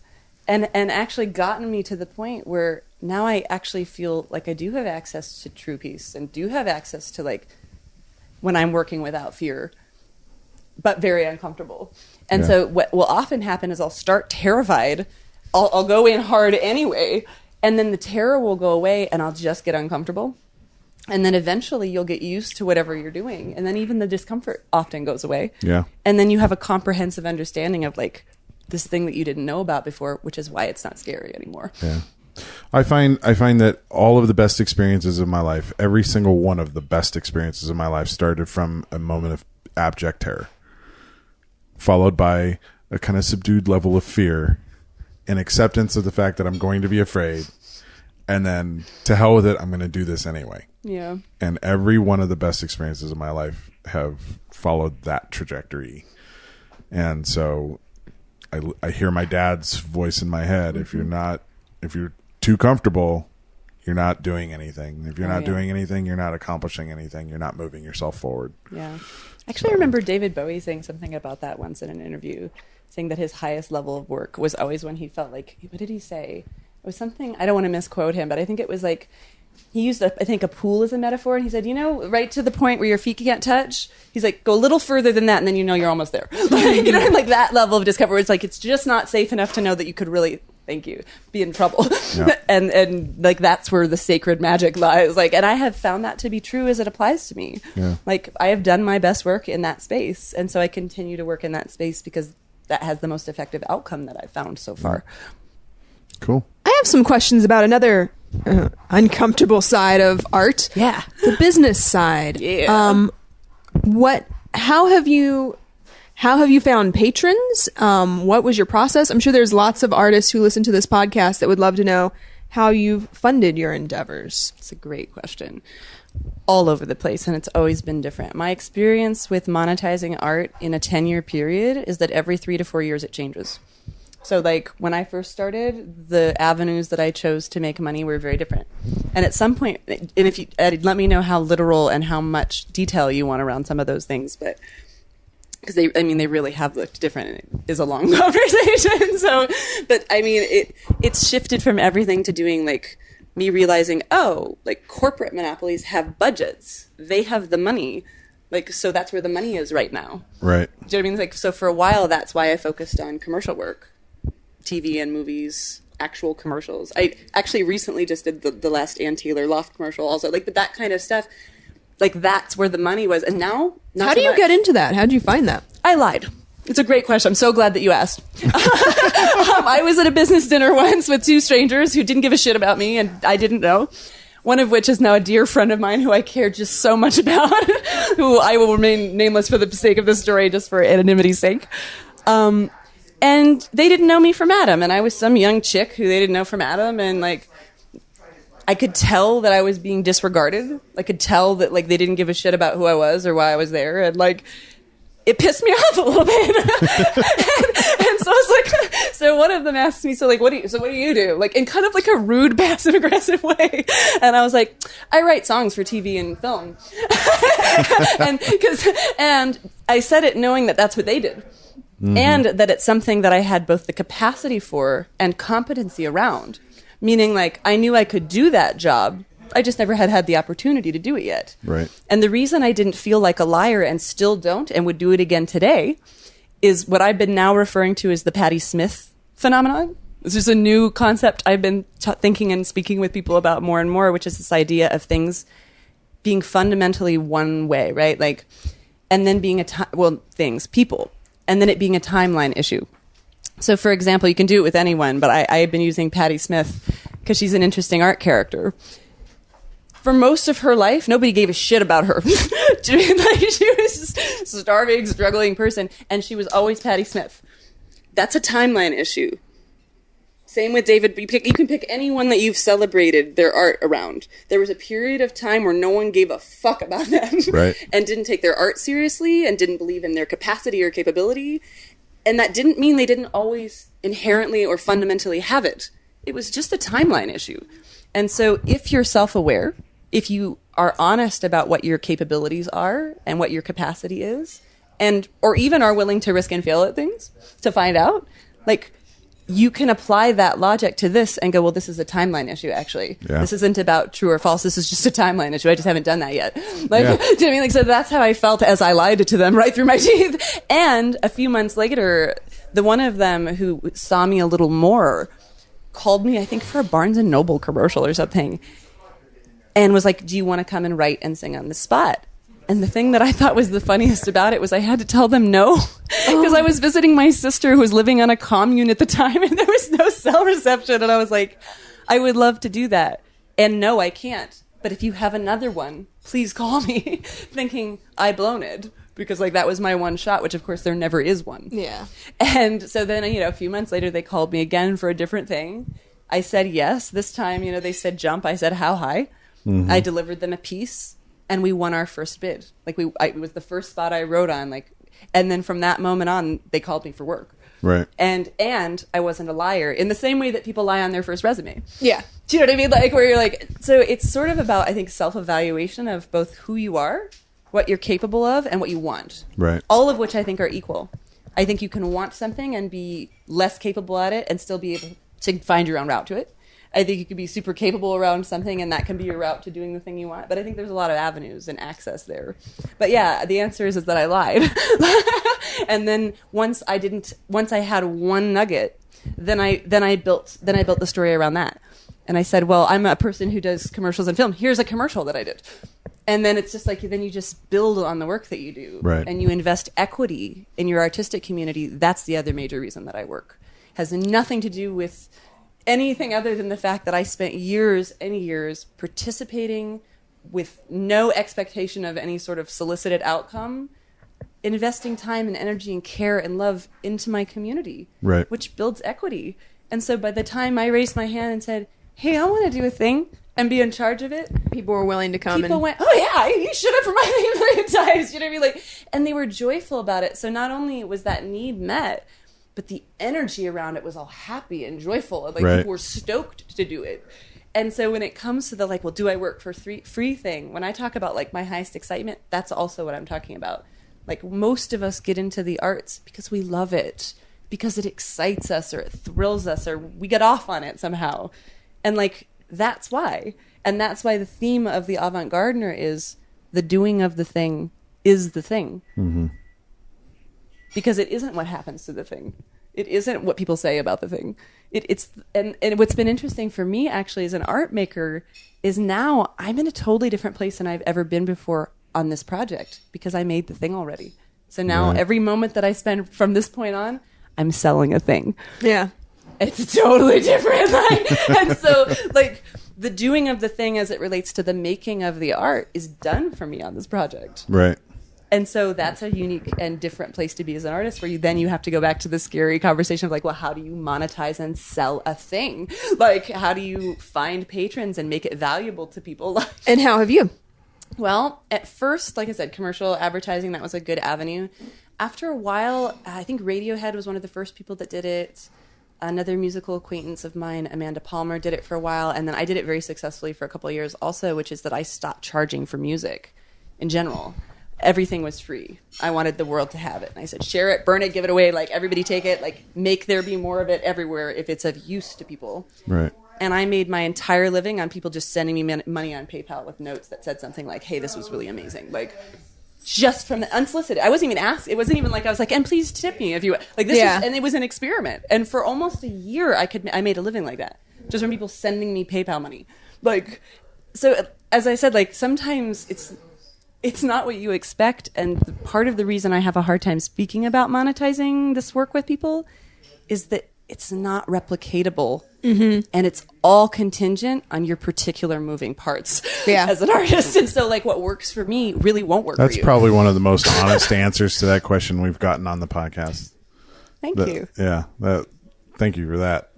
And actually gotten me to the point where now I actually feel like I do have access to true peace and do have access to like when I'm working without fear, but very uncomfortable. And so what will often happen is I'll start terrified. I'll go in hard anyway. And then the terror will go away and I'll just get uncomfortable. And then eventually you'll get used to whatever you're doing. And then even the discomfort often goes away. Yeah. And then you have a comprehensive understanding of like this thing that you didn't know about before, which is why it's not scary anymore. Yeah. I find that all of the best experiences of my life, every single one of the best experiences of my life started from a moment of abject terror, followed by a kind of subdued level of fear and acceptance of the fact that I'm going to be afraid. And then to hell with it, I'm going to do this anyway. Yeah. And every one of the best experiences of my life have followed that trajectory. And so I hear my dad's voice in my head. If you're too comfortable, you're not doing anything. If you're not doing anything, you're not accomplishing anything. You're not moving yourself forward. Yeah. Actually, I remember David Bowie saying something about that once in an interview, saying that his highest level of work was always when he felt like, what did he say? It was something, I don't want to misquote him, but I think it was like he used, I think, a pool as a metaphor. And he said, right to the point where your feet can't touch. He's like, go a little further than that, and then you're almost there. Like that level of discomfort. Where it's like, it's just not safe enough to know that you could really, thank you, be in trouble. Yeah. and like, that's where the sacred magic lies. Like, and I have found that to be true as it applies to me. Yeah. Like, I have done my best work in that space. And so I continue to work in that space because that has the most effective outcome that I've found so far. Cool. I have some questions about another uncomfortable side of art. Yeah. The business side. Yeah. How have you found patrons? What was your process? I'm sure there's lots of artists who listen to this podcast that would love to know how you've funded your endeavors. It's a great question. All over the place, and it's always been different. My experience with monetizing art in a 10-year period is that every 3 to 4 years it changes. So, like, when I first started, the avenues that I chose to make money were very different. And at some point, and if you let me know how literal and how much detail you want around some of those things, but because they really have looked different, and it is a long conversation. So, but I mean, it's shifted from everything to doing, like, me realizing, like, corporate monopolies have budgets. They have the money. Like, so that's where the money is right now. Right. Do you know what I mean? Like, so for a while, that's why I focused on commercial work. TV and movies, actual commercials. I actually recently just did the last Ann Taylor Loft commercial also. Like, but that kind of stuff, like, that's where the money was. And now, not How do you get into that? How did you find that? I lied. It's a great question. I'm so glad that you asked. I was at a business dinner once with 2 strangers who didn't give a shit about me, and I didn't know. One of which is now a dear friend of mine who I care just so much about, who I will remain nameless for the sake of this story, just for anonymity's sake. And they didn't know me from Adam, and I was some young chick who they didn't know from Adam, and, like, I could tell that I was being disregarded. I could tell that, like, they didn't give a shit about who I was or why I was there, and, like, it pissed me off a little bit. and so I was like, so one of them asked me, so what do you do? Like, in kind of like a rude, passive aggressive way. And I was like, I write songs for TV and film. and I said it knowing that that's what they did. Mm-hmm. And that it's something that I had both the capacity for and competency around. Meaning, like, I knew I could do that job. I just never had the opportunity to do it yet. Right. And the reason I didn't feel like a liar and still don't and would do it again today is what I've been now referring to as the Patti Smith phenomenon. This is a new concept I've been thinking and speaking with people about more and more, which is this idea of things being fundamentally one way, right? Like, and then being people, and then it being a timeline issue. So, for example, you can do it with anyone, but I have been using Patti Smith because she's an interesting art character. For most of her life, nobody gave a shit about her. Like, she was just a starving, struggling person, and she was always Patti Smith. That's a timeline issue. Same with David. You can pick anyone that you've celebrated their art around. There was a period of time where no one gave a fuck about them, right, and didn't take their art seriously and didn't believe in their capacity or capability. And that didn't mean they didn't always inherently or fundamentally have it. It was just a timeline issue. And so if you're self-aware, if you are honest about what your capabilities are and what your capacity is, or even are willing to risk and fail at things to find out, like, you can apply that logic to this and go, well, this is a timeline issue, actually. Yeah. This isn't about true or false. This is just a timeline issue. I just haven't done that yet. Like, yeah. Do you know what I mean? Like, so that's how I felt as I lied to them right through my teeth. And a few months later, the one of them who saw me a little more called me, I think, for a Barnes & Noble commercial or something, and was like, do you want to come and write and sing on the spot? And the thing that I thought was the funniest about it was I had to tell them no, because I was visiting my sister who was living on a commune at the time, and there was no cell reception. And I was like, I would love to do that. And no, I can't. But if you have another one, please call me, thinking I blown it, because, like, that was my one shot, which of course there never is one. Yeah. And so then, a few months later, they called me again for a different thing. I said yes. This time, they said jump. I said how high. Mm-hmm. I delivered them a piece. And we won our first bid. Like, it was the first spot I wrote on. Like, and then from that moment on, they called me for work. Right. And I wasn't a liar in the same way that people lie on their first resume. Yeah. Do you know what I mean? Like, where you're like, so it's sort of about, I think, self-evaluation of both who you are, what you're capable of, and what you want. Right. All of which I think are equal. I think you can want something and be less capable at it and still be able to find your own route to it. I think you could be super capable around something, and that can be your route to doing the thing you want. But I think there's a lot of avenues and access there. But yeah, the answer is that I lied. And then once I had one nugget, then I built the story around that. And I said, well, I'm a person who does commercials and film. Here's a commercial that I did. And then it's just like, then you just build on the work that you do. Right. And you invest equity in your artistic community. That's the other major reason that I work. Has nothing to do with anything other than the fact that I spent years and years participating with no expectation of any sort of solicited outcome, investing time and energy and care and love into my community, right, which builds equity. And so by the time I raised my hand and said, hey, I want to do a thing and be in charge of it, people were willing to come. People went, oh yeah, you should have reminded me a million times. You know what I mean? Like, and they were joyful about it. So not only was that need met, but the energy around it was all happy and joyful. Like, right, people were stoked to do it. And so when it comes to the like, well, do I work for free thing? When I talk about like my highest excitement, that's also what I'm talking about. Like, most of us get into the arts because we love it, because it excites us or it thrills us or we get off on it somehow. And like, that's why. And that's why the theme of the Avant-Gardener is the doing of the thing is the thing. Mm-hmm. Because it isn't what happens to the thing. It isn't what people say about the thing. It's what's been interesting for me actually as an art maker is now I'm in a totally different place than I've ever been before on this project because I made the thing already. So now every moment that I spend from this point on, I'm selling a thing. Yeah. It's totally different. And so, like, the doing of the thing as it relates to the making of the art is done for me on this project. Right. And so that's a unique and different place to be as an artist where you have to go back to the scary conversation of like, well, how do you monetize and sell a thing? Like, how do you find patrons and make it valuable to people? And how have you? Well, at first, like I said, commercial advertising, that was a good avenue. After a while, I think Radiohead was one of the first people that did it. Another musical acquaintance of mine, Amanda Palmer, did it for a while. And then I did it very successfully for a couple of years also, which is that I stopped charging for music in general. Everything was free. I wanted the world to have it. And I said, share it, burn it, give it away. Like, everybody take it. Like, make there be more of it everywhere if it's of use to people. Right. And I made my entire living on people just sending me money on PayPal with notes that said something like, hey, this was really amazing. Like, just from the unsolicited. I wasn't even asked. It wasn't even like I was like, and please tip me if you like this. Yeah. And it was an experiment. And for almost a year, I made a living like that, just from people sending me PayPal money. Like, so as I said, like sometimes it's not what you expect. And part of the reason I have a hard time speaking about monetizing this work with people is that it's not replicatable. Mm-hmm. And it's all contingent on your particular moving parts as an artist. And so like what works for me really won't work for you. That's probably one of the most honest answers to that question we've gotten on the podcast. Thank you. Yeah. Thank you for that.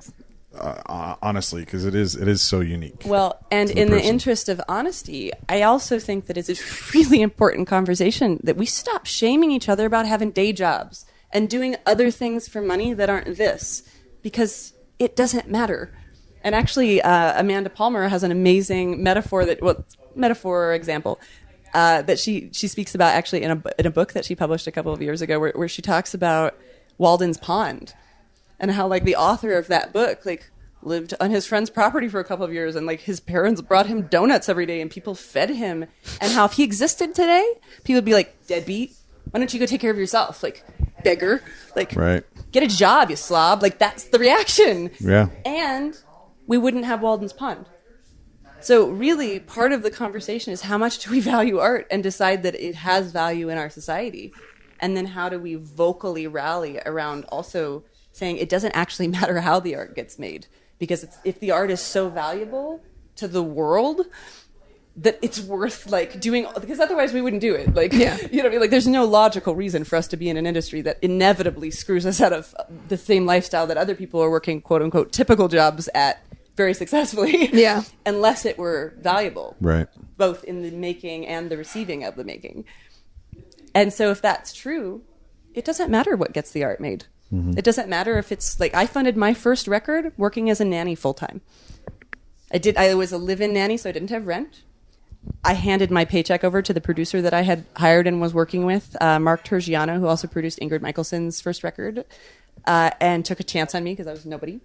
Honestly, because it is so unique. Well, and in the interest of honesty, I also think that it's a really important conversation that we stop shaming each other about having day jobs and doing other things for money that aren't this, because it doesn't matter. And actually, Amanda Palmer has an amazing metaphor example that she speaks about actually in a book that she published a couple of years ago, where she talks about Walden's Pond and how like the author of that book like lived on his friend's property for a couple of years and like his parents brought him donuts every day and people fed him, and how if he existed today, people would be like, deadbeat, why don't you go take care of yourself? Like, beggar, like, right. Get a job, you slob. Like, that's the reaction. Yeah. And we wouldn't have Walden's Pond. So really, part of the conversation is how much do we value art and decide that it has value in our society? And then how do we vocally rally around also saying it doesn't actually matter how the art gets made? Because if the art is so valuable to the world, that it's worth like doing, because otherwise we wouldn't do it. Like, you know what I mean? Like, there's no logical reason for us to be in an industry that inevitably screws us out of the same lifestyle that other people are working, quote unquote, typical jobs at very successfully. Yeah. Unless it were valuable. Right. Both in the making and the receiving of the making. And so if that's true, it doesn't matter what gets the art made. Mm-hmm. It doesn't matter if it's like, I funded my first record working as a nanny full time. I was a live-in nanny, so I didn't have rent. I handed my paycheck over to the producer that I had hired and was working with, Mark Tergiano, who also produced Ingrid Michaelson's first record, and took a chance on me because I was nobody.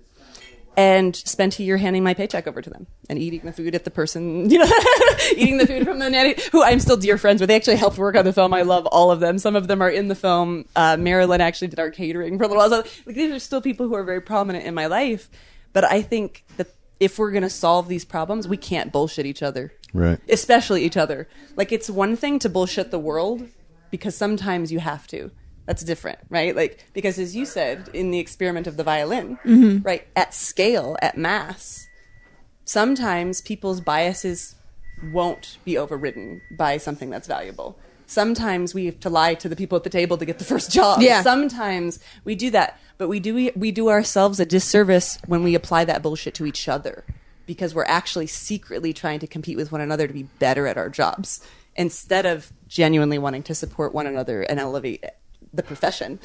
and spent a year handing my paycheck over to them and eating the food at the person, eating the food from the nanny, who I'm still dear friends with. They actually helped work on the film. I love all of them. Some of them are in the film. Marilyn actually did our catering for a little while. So, like, these are still people who are very prominent in my life. But I think that if we're going to solve these problems, we can't bullshit each other. Right. Especially each other. Like, it's one thing to bullshit the world because sometimes you have to. That's different, right? Like, because as you said, in the experiment of the violin, right, at scale, at mass, sometimes people's biases won't be overridden by something that's valuable. Sometimes we have to lie to the people at the table to get the first job. Yeah. Sometimes we do that, but we do ourselves a disservice when we apply that bullshit to each other, because we're actually secretly trying to compete with one another to be better at our jobs instead of genuinely wanting to support one another and elevate the profession.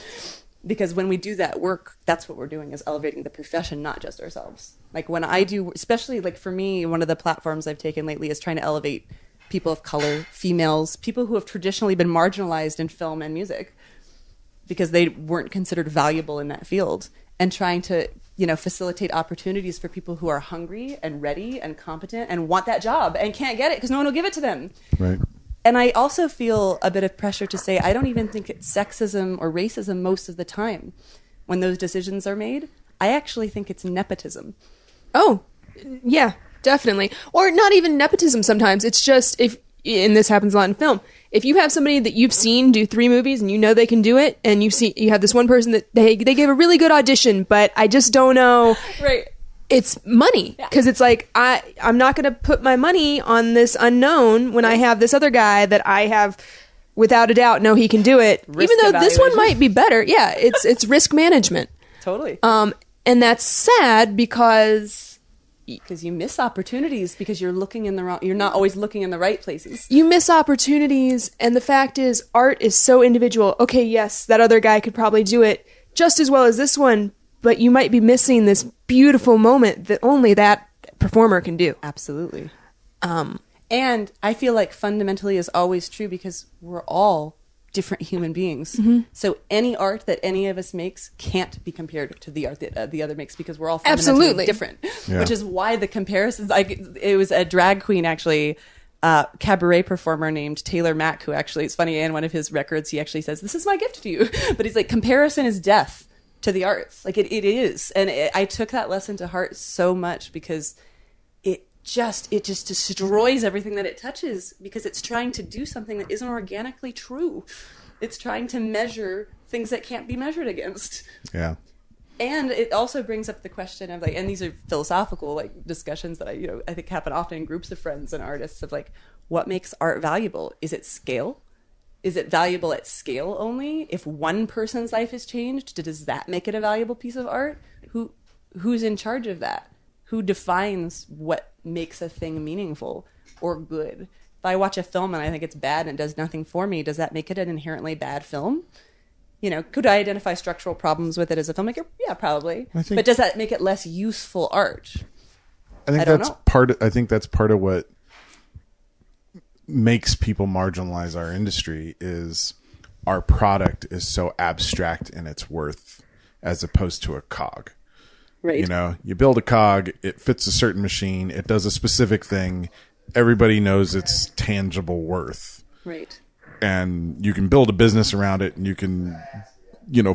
Because when we do that work, that's what we're doing, is elevating the profession, not just ourselves. Like, when I do, especially like for me, one of the platforms I've taken lately is trying to elevate people of color, females, people who have traditionally been marginalized in film and music because they weren't considered valuable in that field, and trying to, facilitate opportunities for people who are hungry and ready and competent and want that job and can't get it because no one will give it to them. Right. And I also feel a bit of pressure to say, I don't even think it's sexism or racism most of the time when those decisions are made. I actually think it's nepotism. Oh, yeah, definitely. Or not even nepotism sometimes. It's just, and this happens a lot in film, if you have somebody that you've seen do 3 movies and you know they can do it, and you have this one person that they gave a really good audition, but I just don't know. Right. It's money, because it's like, I'm not going to put my money on this unknown when I have this other guy that I have without a doubt know he can do it, Risk even though this one evaluation. might be better. Yeah, it's risk management. Totally. And that's sad because you miss opportunities because you're not always looking in the right places. you miss opportunities, and the fact is, art is so individual. Okay, yes, that other guy could probably do it just as well as this one, but you might be missing this beautiful moment that only that performer can do. Absolutely. And I feel like fundamentally is always true because we're all different human beings. Mm-hmm. So any art that any of us makes can't be compared to the art that the other makes, because we're all fundamentally Absolutely. different. Yeah. Which is why the comparisons, it was a drag queen, actually, cabaret performer named Taylor Mack, who actually, it's funny, in one of his records, he actually says, "This is my gift to you." But he's like, comparison is death to the arts. Like, it is. And I took that lesson to heart so much, because it just destroys everything that it touches, because it's trying to do something that isn't organically true. It's trying to measure things that can't be measured against. Yeah. And it also brings up the question of, like, and these are philosophical, like, discussions that I think happen often in groups of friends and artists, of like, what makes art valuable? Is it scale? Is it valuable at scale only? If one person's life is changed, does that make it a valuable piece of art? Who's in charge of that? Who defines what makes a thing meaningful or good? If I watch a film and I think it's bad and it does nothing for me, does that make it an inherently bad film? Could I identify structural problems with it as a filmmaker? Yeah, probably. But does that make it less useful art? I think that's part of what makes people marginalize our industry, is our product is so abstract in its worth as opposed to a cog. Right. You build a cog, it fits a certain machine, it does a specific thing, everybody knows its tangible worth. Right. And you can build a business around it, and you can,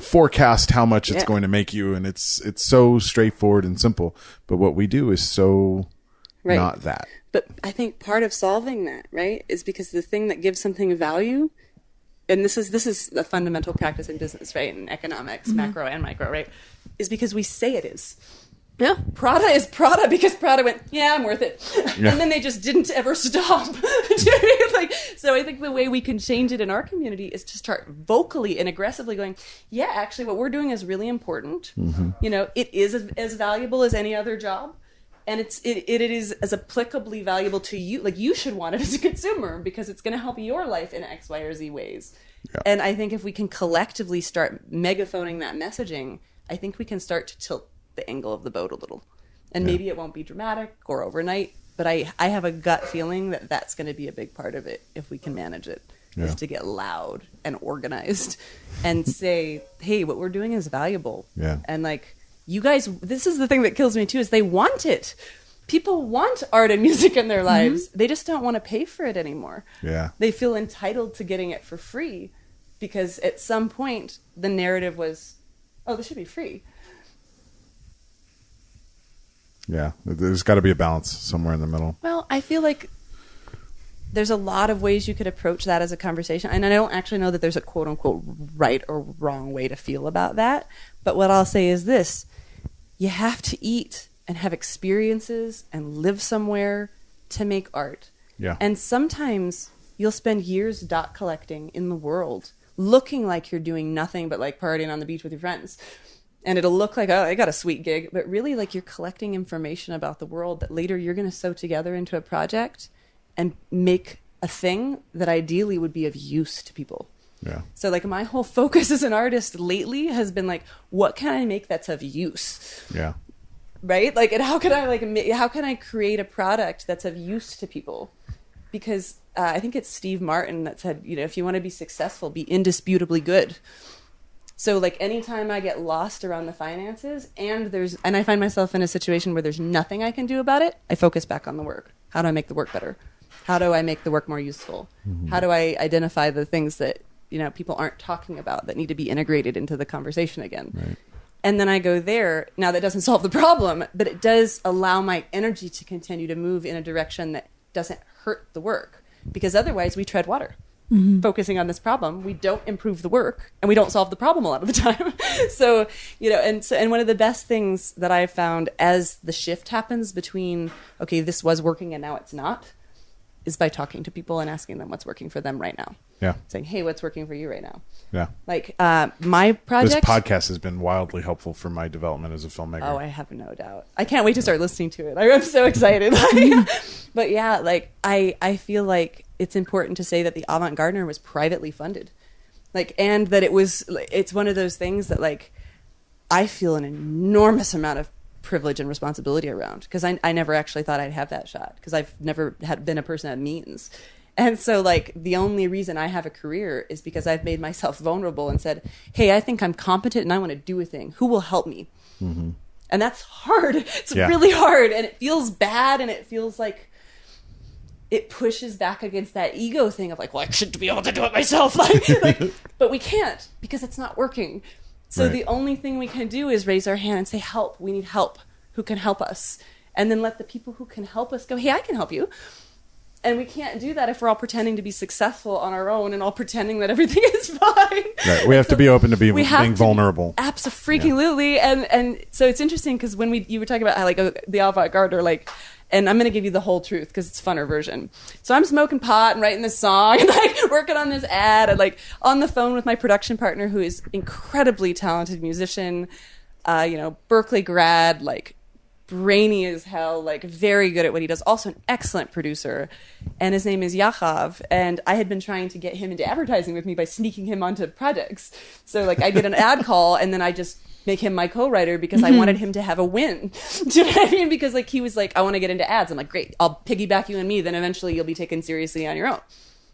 forecast how much it's going to make you, and it's so straightforward and simple. But what we do is so not that. But I think part of solving that, right, is because the thing that gives something value, and this is a fundamental practice in business, right, in economics, macro and micro, right, is because we say it is. Yeah. Prada is Prada because Prada went, yeah, I'm worth it. Yeah. And then they just didn't ever stop. So I think the way we can change it in our community is to start vocally and aggressively going, yeah, actually what we're doing is really important. Mm-hmm. It is as valuable as any other job. And it is as applicably valuable to you. Like, you should want it as a consumer because it's going to help your life in X, Y, or Z ways. Yeah. And I think if we can collectively start megaphoning that messaging, I think we can start to tilt the angle of the boat a little. And maybe it won't be dramatic or overnight, but I have a gut feeling that that's going to be a big part of it if we can manage it, is to get loud and organized and say, hey, what we're doing is valuable. Yeah. And, like, you guys, this is the thing that kills me too, is they want it. People want art and music in their lives. They just don't want to pay for it anymore. Yeah. They feel entitled to getting it for free because at some point the narrative was, oh, this should be free. Yeah. There's got to be a balance somewhere in the middle. Well, I feel like there's a lot of ways you could approach that as a conversation. And I don't actually know that there's a quote unquote right or wrong way to feel about that. But what I'll say is this: you have to eat and have experiences and live somewhere to make art. Yeah. And sometimes you'll spend years dot collecting in the world, looking like you're doing nothing but like partying on the beach with your friends. And it'll look like, oh, I got a sweet gig. But really, like, you're collecting information about the world that later you're going to sew together into a project and make a thing that ideally would be of use to people. Yeah. So, like, my whole focus as an artist lately has been like, what can I make that's of use? Yeah. Right? Like, and how can I create a product that's of use to people? Because I think it's Steve Martin that said, you know, if you want to be successful, be indisputably good. So, like, anytime I get lost around the finances and I find myself in a situation where there's nothing I can do about it, I focus back on the work. How do I make the work better? How do I make the work more useful? How do I identify the things that, you know, people aren't talking about that need to be integrated into the conversation again? Right. And then I go there. Now, that doesn't solve the problem, but it does allow my energy to continue to move in a direction that doesn't hurt the work. Because otherwise, we tread water. Focusing on this problem, we don't improve the work, and we don't solve the problem a lot of the time. So, you know, and one of the best things that I've found as the shift happens between, okay, this was working and now it's not, is by talking to people and asking them what's working for them right now. Yeah. Saying, hey, what's working for you right now? Yeah. Like, my project... This podcast has been wildly helpful for my development as a filmmaker. Oh, I have no doubt. I can't wait to start listening to it. I'm so excited. But yeah, like, I feel like it's important to say that the Avant-Gardener was privately funded. Like, and that it's one of those things that, like, I feel an enormous amount of privilege and responsibility around, because I never actually thought I'd have that shot, because I've never been a person of means. And so, like, the only reason I have a career is because I've made myself vulnerable and said, hey, I think I'm competent and I want to do a thing. Who will help me? And that's hard. It's really hard. And it feels bad. And it feels like it pushes back against that ego thing of like, well, I should be able to do it myself. But we can't, because it's not working. So the only thing we can do is raise our hand and say, help. We need help. Who can help us? And then let the people who can help us go, hey, I can help you. And we can't do that if we're all pretending to be successful on our own and all pretending that everything is fine. Right. We have to be open to being vulnerable. Absolutely. Yeah. And so it's interesting because when you were talking about how, like, the avant-garde, or like, and I'm going to give you the whole truth because it's a funner version. So I'm smoking pot and writing this song and like working on this ad and like on the phone with my production partner, who is incredibly talented musician, Berkeley grad, like brainy as hell, like very good at what he does. Also an excellent producer. And his name is Yachav. And I had been trying to get him into advertising with me by sneaking him onto projects. So like I get an ad call and then I just make him my co-writer because I wanted him to have a win. Do you know what I mean? Because like he was like, I want to get into ads. I'm like, great, I'll piggyback you and me. Then eventually you'll be taken seriously on your own.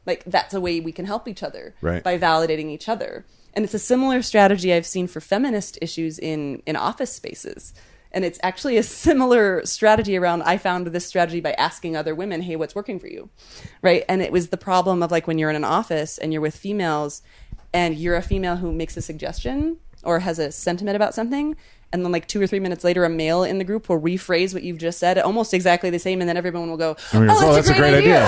Like that's a way we can help each other, right, by validating each other. And it's a similar strategy I've seen for feminist issues in office spaces. And it's actually a similar strategy around, I found this strategy by asking other women, hey, what's working for you? Right? And it was the problem of like when you're in an office and you're with females and you're a female who makes a suggestion or has a sentiment about something, and then like 2 or 3 minutes later, a male in the group will rephrase what you've just said, almost exactly the same, and then everyone will go, oh, that's a great idea.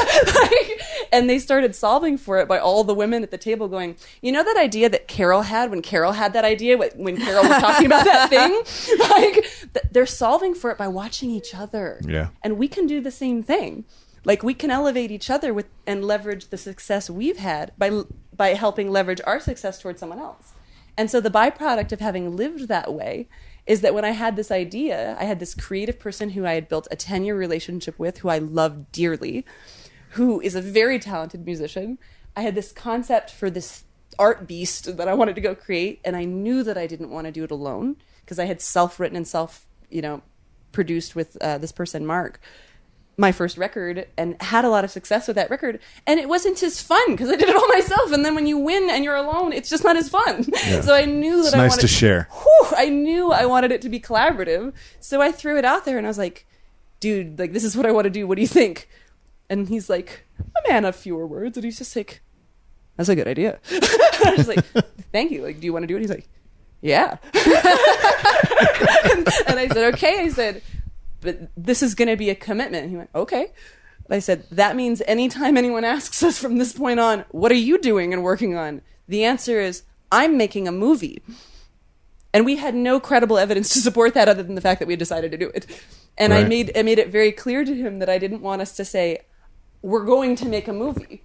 And they started solving for it by all the women at the table going, you know that idea that Carol had when Carol had that idea, when Carol was talking about that thing? Like, they're solving for it by watching each other. Yeah. And we can do the same thing. Like, we can elevate each other and leverage the success we've had by helping leverage our success towards someone else. And so the byproduct of having lived that way is that when I had this idea, I had this creative person who I had built a 10-year relationship with, who I love dearly, who is a very talented musician. I had this concept for this art beast that I wanted to go create, and I knew that I didn't want to do it alone because I had self-written and produced with this person, Mark. my first record and had a lot of success with that record, and it wasn't as fun because I did it all myself. And then when you win and you're alone, it's just not as fun. Yeah. So I knew that It's nice to share. I knew I wanted it to be collaborative, so I threw it out there, and I was like, dude, like, this is what I want to do. What do you think? And he's like, a man of fewer words, and he's just like, that's a good idea. I was like, thank you. Like, do you want to do it? He's like, yeah. and I said, okay. I said, but this is going to be a commitment. And he went, okay. I said, that means anytime anyone asks us from this point on, what are you doing and working on? The answer is, I'm making a movie. And we had no credible evidence to support that other than the fact that we had decided to do it. And Right. I made it very clear to him that I didn't want us to say, we're going to make a movie.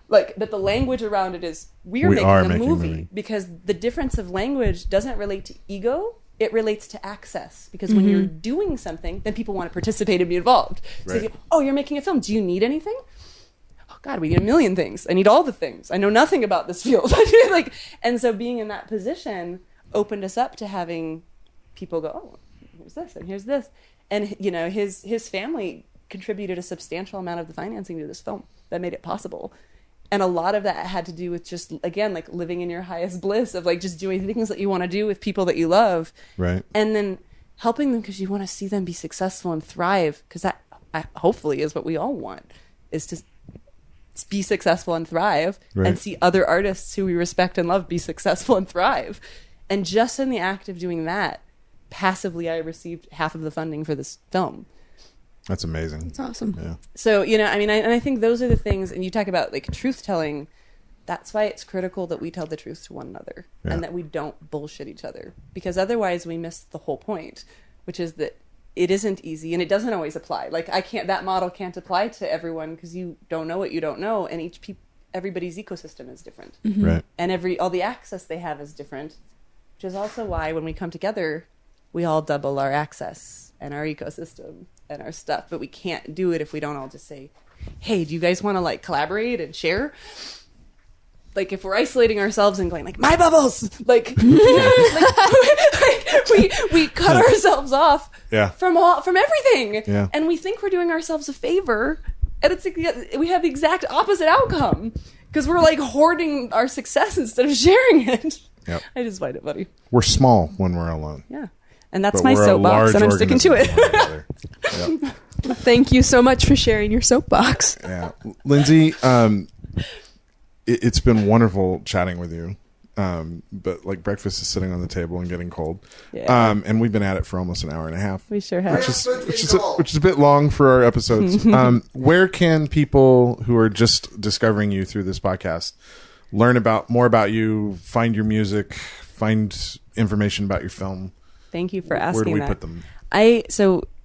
Like, that the language around it is, we are making a movie. Because the difference of language doesn't relate to ego, it relates to access. Because when you're doing something, then people want to participate and be involved. So, Right. you're making a film. Do you need anything? Oh, God, we need a million things. I need all the things. I know nothing about this field. And so being in that position opened us up to having people go, oh, here's this and here's this. And, you know, his family contributed a substantial amount of the financing to this film that made it possible. And a lot of that had to do with just, again, like living in your highest bliss of like just doing things that you want to do with people that you love. Right. And then helping them because you want to see them be successful and thrive. Because that hopefully is what we all want, is to be successful and thrive, Right. and see other artists who we respect and love be successful and thrive. And just in the act of doing that, passively, I received half of the funding for this film. That's amazing. It's awesome. Yeah. So, you know, I mean, I think those are the things, and you talk about like truth telling, that's why it's critical that we tell the truth to one another, Yeah. and that we don't bullshit each other, because otherwise we miss the whole point, which is that it isn't easy and it doesn't always apply. Like, that model can't apply to everyone because you don't know what you don't know, and everybody's ecosystem is different. Right. And all the access they have is different, which is also why when we come together, we all double our access and our ecosystem and our stuff, but we can't do it if we don't all just say, hey, do you guys want to like collaborate and share? Like, if we're isolating ourselves and going like, my bubbles, like, we cut ourselves off Yeah. from everything. Yeah. And we think we're doing ourselves a favor, and we have the exact opposite outcome because we're like hoarding our success instead of sharing it. Yep. I just find it funny. We're small when we're alone. Yeah. And that's But my we're a soapbox, large and I'm sticking to it. organism when we're together. Yep. Thank you so much for sharing your soapbox. Yeah. Lindsay, it's been wonderful chatting with you. But like, breakfast is sitting on the table and getting cold. Yeah. And we've been at it for almost an hour and a half. We sure have. Which is a bit long for our episodes. Where can people who are just discovering you through this podcast learn more about you, find your music, find information about your film? Thank you for asking. Where do we that. put them?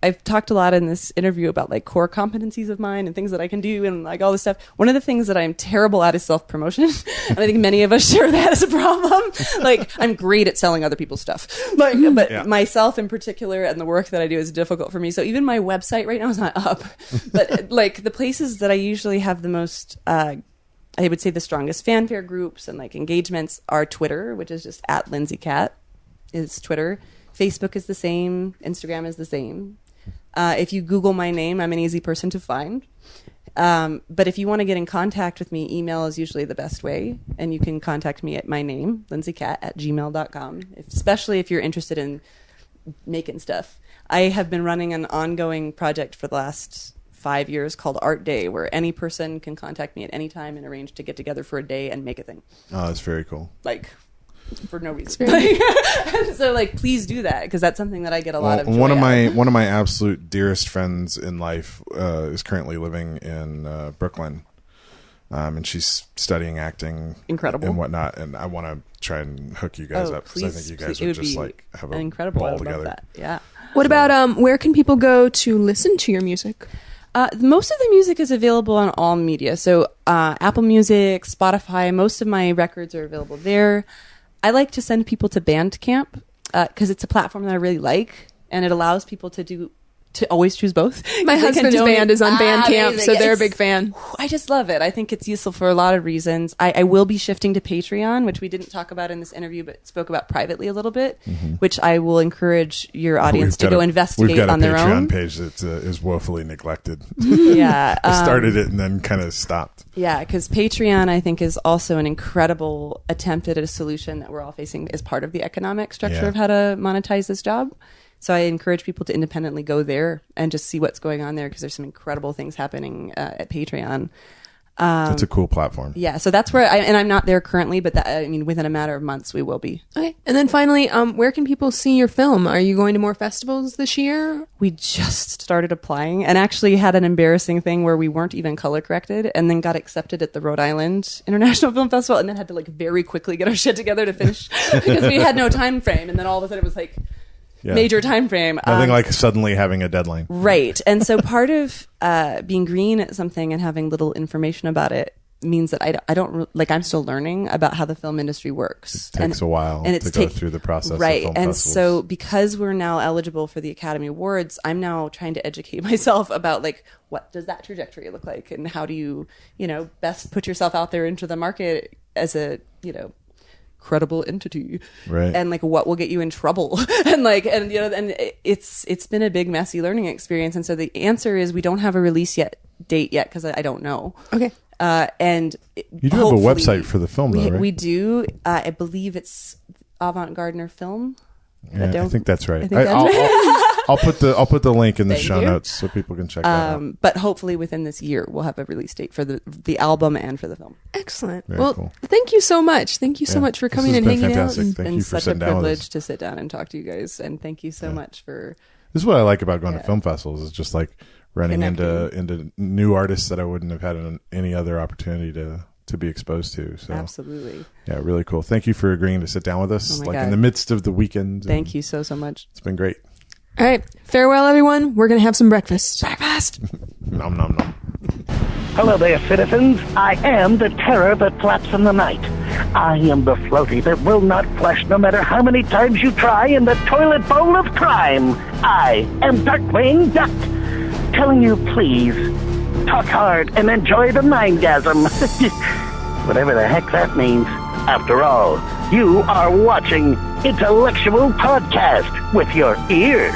I've talked a lot in this interview about like core competencies of mine and things that I can do and like all this stuff. One of the things that I'm terrible at is self-promotion. And I think many of us share that as a problem. Like, I'm great at selling other people's stuff. Like, but Yeah. myself in particular and the work that I do is difficult for me. So even my website right now is not up. But like, the places that I usually have the most, I would say the strongest fanfare groups and like engagements are Twitter, which is just at Lindsay Katt is Twitter. Facebook is the same. Instagram is the same. If you Google my name, I'm an easy person to find. But if you want to get in contact with me, email is usually the best way. And you can contact me at my name, lindsaykatt@gmail.com, especially if you're interested in making stuff. I have been running an ongoing project for the last 5 years called Art Day, where any person can contact me at any time and arrange to get together for a day and make a thing. Oh, that's very cool. Like, for no reason. So, like, please do that, because that's something that I get a lot of joy one of out my one of my absolute dearest friends in life is currently living in Brooklyn, and she's studying acting, Incredible. and whatnot. And I want to try and hook you guys up, because I think you guys it would would just be like have a incredible. I ball would love together. that. Yeah. What about where can people go to listen to your music? Most of the music is available on all media. So Apple Music, Spotify, most of my records are available there. I like to send people to Bandcamp because it's a platform that I really like, and it allows people to do to always choose both. My husband's band is on Bandcamp, amazing. so they're a big fan. I just love it. I think it's useful for a lot of reasons. I will be shifting to Patreon, which we didn't talk about in this interview, but spoke about privately a little bit, which I will encourage your audience to go investigate on their own. We've got a Patreon page that is woefully neglected. Yeah. I started it and then kind of stopped. Yeah, because Patreon, I think, is also an incredible attempt at a solution that we're all facing as part of the economic structure of how to monetize this job. So I encourage people to independently go there and just see what's going on there, because there's some incredible things happening at Patreon. It's a cool platform. Yeah, so that's where and I'm not there currently, but within a matter of months we will be. Okay. And then finally, where can people see your film? Are you going to more festivals this year? We just started applying and actually had an embarrassing thing where we weren't even color corrected, and then got accepted at the Rhode Island International Film Festival, and then had to very quickly get our shit together to finish because we had no time frame, and then all of a sudden it was major time frame. Nothing like suddenly having a deadline. Right. And so part of being green at something and having little information about it means that I don't I'm still learning about how the film industry works. It takes a while to go through the process. Right. Of film and festivals. So because we're now eligible for the Academy Awards, I'm now trying to educate myself about what does that trajectory look like, and how do you, best put yourself out there into the market as a, credible entity, right? And what will get you in trouble, and it's been a big messy learning experience. And so the answer is we don't have a release date yet because I don't know. Okay. And you do have a website for the film, though, right? We do. I believe it's Avant Gardner Film. Yeah, I think that's right. I'll put the link in the show you. notes so people can check that out. But hopefully within this year we'll have a release date for the album and for the film. Excellent. Very cool. Thank you so much. Thank you so much for coming and hanging fantastic. out. Thank It's you been for such a sitting down with us. privilege to sit down and talk to you guys, and thank you so much for. This is what I like about going to film festivals. It's just running Connecting. into new artists that I wouldn't have had any other opportunity to be exposed to. So Absolutely. Yeah, really cool. Thank you for agreeing to sit down with us, Oh my God. in the midst of the weekend. Thank you so much. It's been great. All right. Farewell, everyone. We're going to have some breakfast. Breakfast. Nom nom nom. Hello there, citizens. I am the terror that flaps in the night. I am the floaty that will not flush no matter how many times you try in the toilet bowl of crime. I am Darkwing Duck, telling you please, talk hard and enjoy the mindgasm. Whatever the heck that means. After all, you are watching Intellectual Podcast with your ears.